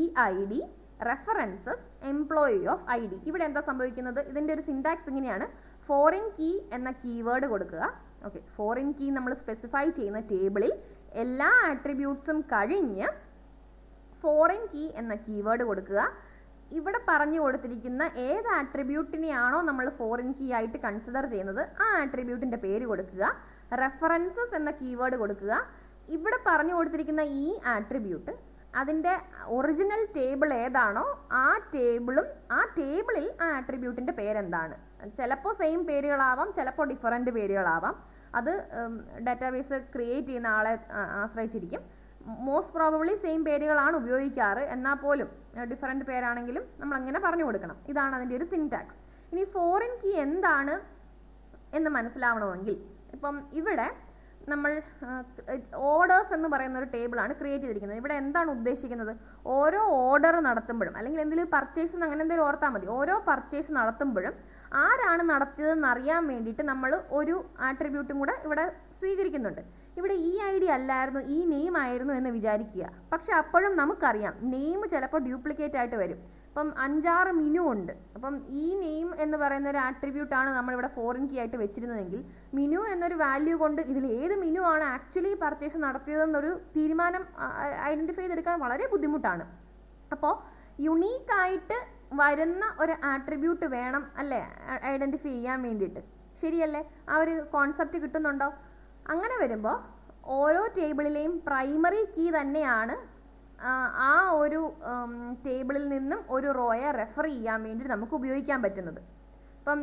EID references employee of ID. ഇവിടെ എന്താ സംഭവിക്കുന്നത്, ഇതിൻ്റെ ഒരു സിൻടാക്സ് ഇങ്ങനെയാണ്. ഫോറിൻ കീ എന്ന കീവേഡ് കൊടുക്കുക. ഓക്കെ, ഫോറിൻ കീ നമ്മൾ സ്പെസിഫൈ ചെയ്യുന്ന ടേബിളിൽ എല്ലാ ആട്രിബ്യൂട്ട്സും കഴിഞ്ഞ് ഫോറിൻ കീ എന്ന കീവേഡ് കൊടുക്കുക. ഇവിടെ പറഞ്ഞു കൊടുത്തിരിക്കുന്ന ഏത് ആട്രിബ്യൂട്ടിനെയാണോ നമ്മൾ ഫോറിൻ കീ ആയിട്ട് കൺസിഡർ ചെയ്യുന്നത് ആ ആട്രിബ്യൂട്ടിൻ്റെ പേര് കൊടുക്കുക. റെഫറൻസസ് എന്ന കീവേഡ് കൊടുക്കുക. ഇവിടെ പറഞ്ഞു കൊടുത്തിരിക്കുന്ന ഈ ആട്രിബ്യൂട്ട് അതിൻ്റെ ഒറിജിനൽ ടേബിൾ ഏതാണോ ആ ടേബിളിൽ ആ ആട്രിബ്യൂട്ടിൻ്റെ പേരെന്താണ്. ചിലപ്പോൾ സെയിം പേരുകളാവാം, ചിലപ്പോൾ ഡിഫറൻറ്റ് പേരുകളാവാം. അത് ഡാറ്റാബേസ് ക്രിയേറ്റ് ചെയ്യുന്ന ആളെ ആശ്രയിച്ചിരിക്കും. മോസ്റ്റ് പ്രോബബ്ലി സെയിം പേരുകളാണ് ഉപയോഗിക്കാറ്, എന്നാൽ പോലും ഡിഫറൻറ്റ് പേരാണെങ്കിലും നമ്മളങ്ങനെ പറഞ്ഞു കൊടുക്കണം. ഇതാണ് അതിൻ്റെ ഒരു സിൻടാക്സ്. ഇനി ഫോറിൻ കീ എന്താണ് എന്ന് മനസ്സിലാവണമെങ്കിൽ ഇപ്പം ഇവിടെ നമ്മൾ ഓർഡേഴ്സ് എന്ന് പറയുന്ന ഒരു ടേബിളാണ് ക്രിയേറ്റ് ചെയ്തിരിക്കുന്നത്. ഇവിടെ എന്താണ് ഉദ്ദേശിക്കുന്നത്, ഓരോ ഓർഡർ നടത്തുമ്പോഴും അല്ലെങ്കിൽ എന്തെങ്കിലും പർച്ചേസ് അങ്ങനെ എന്തെങ്കിലും ഓർത്താൽ മതി. ഓരോ പർച്ചേസ് നടത്തുമ്പോഴും ആരാണ് നടത്തിയതെന്ന് അറിയാൻ വേണ്ടിയിട്ട് നമ്മൾ ഒരു ആട്രിബ്യൂട്ടും കൂടെ ഇവിടെ സ്വീകരിക്കുന്നുണ്ട്. ഇവിടെ EID അല്ലായിരുന്നു, ഈ നെയിം ആയിരുന്നു എന്ന് വിചാരിക്കുക. പക്ഷെ അപ്പോഴും നമുക്കറിയാം നെയിം ചിലപ്പോൾ ഡ്യൂപ്ലിക്കേറ്റ് ആയിട്ട് വരും. അപ്പം 5-6 മെനു ഉണ്ട്. അപ്പം ഈ നെയിം എന്ന് പറയുന്ന ഒരു ആട്രിബ്യൂട്ടാണ് നമ്മളിവിടെ ഫോറിൻ കീ ആയിട്ട് വെച്ചിരുന്നതെങ്കിൽ മെനു എന്നൊരു വാല്യൂ കൊണ്ട് ഇതിൽ ഏത് മെനു ആണ് ആക്ച്വലി പർച്ചേസ് നടത്തിയതെന്നൊരു തീരുമാനം ഐഡൻറ്റിഫൈ ചെയ്തെടുക്കാൻ വളരെ ബുദ്ധിമുട്ടാണ്. അപ്പോൾ യുണീക്കായിട്ട് വരുന്ന ഒരു ആട്രിബ്യൂട്ട് വേണം അല്ലേ ഐഡൻറ്റിഫൈ ചെയ്യാൻ വേണ്ടിയിട്ട്, ശരിയല്ലേ? ആ ഒരു കോൺസെപ്റ്റ് കിട്ടുന്നുണ്ടോ? അങ്ങനെ വരുമ്പോൾ ഓരോ ടേബിളിലെയും പ്രൈമറി കീ തന്നെയാണ് ആ ഒരു ടേബിളിൽ നിന്നും ഒരു റോയെ റെഫർ ചെയ്യാൻ വേണ്ടി നമുക്ക് ഉപയോഗിക്കാൻ പറ്റുന്നത്. ഇപ്പം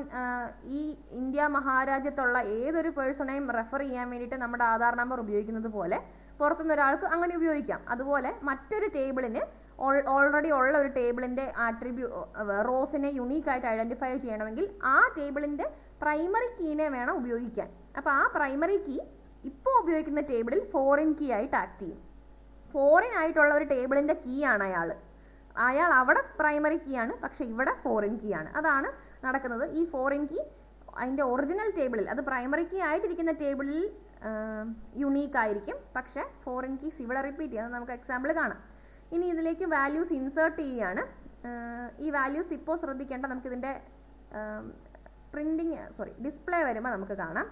ഈ ഇന്ത്യ മഹാരാജ്യത്തുള്ള ഏതൊരു പേഴ്സണെയും റെഫർ ചെയ്യാൻ വേണ്ടിയിട്ട് നമ്മുടെ ആധാർ നമ്പർ ഉപയോഗിക്കുന്നത് പോലെ പുറത്തുനിന്ന് ഒരാൾക്ക് അങ്ങനെ ഉപയോഗിക്കാം. അതുപോലെ മറ്റൊരു ടേബിളിന് ഓൾറെഡി ഉള്ള ഒരു ടേബിളിൻ്റെ റോസിനെ യുണീക്കായിട്ട് ഐഡൻറ്റിഫൈ ചെയ്യണമെങ്കിൽ ആ ടേബിളിൻ്റെ പ്രൈമറി കീനെ വേണം ഉപയോഗിക്കാൻ. അപ്പോൾ ആ പ്രൈമറി കീ ഇപ്പോൾ ഉപയോഗിക്കുന്ന ടേബിളിൽ ഫോറിൻ കീ ആയിട്ട് ആക്ട് ചെയ്യും. ഫോറിൻ ആയിട്ടുള്ള ഒരു ടേബിളിൻ്റെ കീ ആണ് അയാൾ അവിടെ പ്രൈമറി കീ ആണ്, പക്ഷേ ഇവിടെ ഫോറിൻ കീ ആണ്. അതാണ് നടക്കുന്നത്. ഈ ഫോറിൻ കീ അതിൻ്റെ ഒറിജിനൽ ടേബിളിൽ, അത് പ്രൈമറി കീ ആയിട്ടിരിക്കുന്ന ടേബിളിൽ യുണീക്ക് ആയിരിക്കും, പക്ഷേ ഫോറിൻ കീസ് ഇവിടെ റിപ്പീറ്റ് ചെയ്യാം. നമുക്ക് എക്സാമ്പിൾ കാണാം. ഇനി ഇതിലേക്ക് വാല്യൂസ് ഇൻസേർട്ട് ചെയ്യുകയാണ്. ഈ വാല്യൂസ് ഇപ്പോൾ ശ്രദ്ധിക്കേണ്ട, നമുക്കിതിൻ്റെ ഡിസ്പ്ലേ വരുമ്പോൾ നമുക്ക് കാണാം.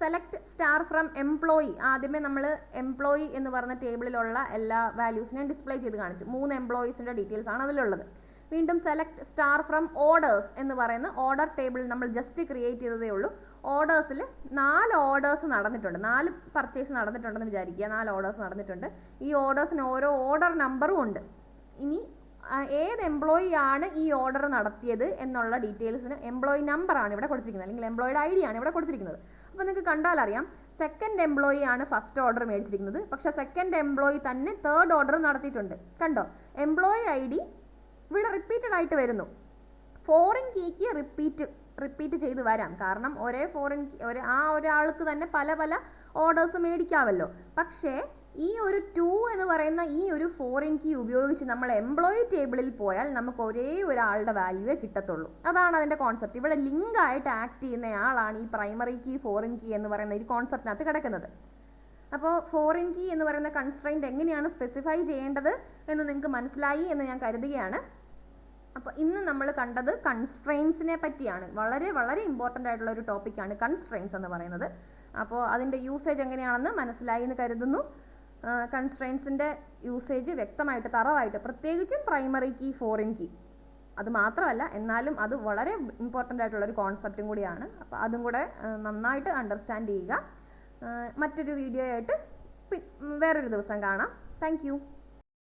Select star from employee. ആദ്യമേ നമ്മൾ എംപ്ലോയി എന്ന് പറഞ്ഞ ടേബിളിലുള്ള എല്ലാ വാല്യൂസിനെയും ഡിസ്പ്ലേ ചെയ്ത് കാണിച്ചു. 3 എംപ്ലോയീസിൻ്റെ ഡീറ്റെയിൽസ് ആണ് അതിലുള്ളത്. വീണ്ടും സെലക്ട് സ്റ്റാർ ഫ്രം ഓർഡേഴ്സ് എന്ന് പറയുന്ന ഓർഡർ ടേബിൾ നമ്മൾ ജസ്റ്റ് ക്രിയേറ്റ് ചെയ്തതേ ഉള്ളൂ. ഓർഡേഴ്സിൽ 4 ഓർഡേഴ്സ് നടന്നിട്ടുണ്ട്, 4 പർച്ചേസ് നടന്നിട്ടുണ്ടെന്ന് വിചാരിക്കുക. 4 ഓർഡേഴ്സ് നടന്നിട്ടുണ്ട്. ഈ ഓർഡേഴ്സിന് ഓരോ ഓർഡർ നമ്പറും ഉണ്ട്. ഇനി ഏത് എംപ്ലോയി ആണ് ഈ ഓർഡർ നടത്തിയത് എന്നുള്ള ഡീറ്റെയിൽസിന് എംപ്ലോയി നമ്പറാണ് ഇവിടെ കൊടുത്തിരിക്കുന്നത്, അല്ലെങ്കിൽ എംപ്ലോയിയുടെ ഐ ഡി ആണ് ഇവിടെ കൊടുത്തിരിക്കുന്നത്. അപ്പോൾ നിങ്ങൾക്ക് കണ്ടാൽ അറിയാം, സെക്കൻഡ് എംപ്ലോയി ആണ് ഫസ്റ്റ് ഓർഡർ മേടിച്ചിരിക്കുന്നത്, പക്ഷെ സെക്കൻഡ് എംപ്ലോയി തന്നെ തേർഡ് ഓർഡർ നടത്തിയിട്ടുണ്ട്. കണ്ടോ, എംപ്ലോയി ഐ ഡി ഇവിടെ റിപ്പീറ്റഡ് ആയിട്ട് വരുന്നു. ഫോറിൻ കീക്ക് റിപ്പീറ്റ് ചെയ്ത് വരാം, കാരണം ഒരേ ഫോറിൻ ആ ഒരാൾക്ക് തന്നെ പല പല ഓർഡേഴ്സ് മേടിക്കാമല്ലോ. പക്ഷേ ഈ ഒരു 2 എന്ന് പറയുന്ന ഈ ഒരു ഫോറിൻ കീ ഉപയോഗിച്ച് നമ്മൾ എംപ്ലോയി ടേബിളിൽ പോയാൽ നമുക്ക് ഒരേ ഒരാളുടെ വാല്യൂവേ കിട്ടത്തുള്ളൂ. അതാണ് അതിൻ്റെ കോൺസെപ്റ്റ്. ഇവിടെ ലിങ്ക് ആയിട്ട് ആക്ട് ചെയ്യുന്ന ആളാണ് ഈ പ്രൈമറി കീ, ഫോറിൻ കീ എന്ന് പറയുന്ന ഈ കോൺസെപ്റ്റിനകത്ത് കിടക്കുന്നത്. അപ്പോൾ ഫോറിൻ കീ എന്ന് പറയുന്ന കൺസ്ട്രെയിൻറ്റ് എങ്ങനെയാണ് സ്പെസിഫൈ ചെയ്യേണ്ടത് എന്ന് നിങ്ങൾക്ക് മനസ്സിലായി എന്ന് ഞാൻ കരുതുകയാണ്. അപ്പോൾ ഇന്ന് നമ്മൾ കണ്ടത് കൺസ്ട്രെയിൻസിനെ പറ്റിയാണ്. വളരെ വളരെ ഇമ്പോർട്ടൻ്റ് ആയിട്ടുള്ള ഒരു ടോപ്പിക്കാണ് കൺസ്ട്രെയിൻസ് എന്ന് പറയുന്നത്. അപ്പോൾ അതിൻ്റെ യൂസേജ് എങ്ങനെയാണെന്ന് മനസ്സിലായി എന്ന് കരുതുന്നു. കൺസ്ട്രെയിൻസിൻ്റെ യൂസേജ് വ്യക്തമായിട്ട് തറവായിട്ട്, പ്രത്യേകിച്ചും പ്രൈമറി കീ, ഫോറിൻ കീ, അത് മാത്രമല്ല എന്നാലും അത് വളരെ ഇമ്പോർട്ടൻ്റ് ആയിട്ടുള്ളൊരു കോൺസെപ്റ്റും കൂടിയാണ്. അപ്പോൾ അതും കൂടെ നന്നായിട്ട് അണ്ടർസ്റ്റാൻഡ് ചെയ്യുക. മറ്റൊരു വീഡിയോ ആയിട്ട് വേറൊരു ദിവസം കാണാം. Thank you.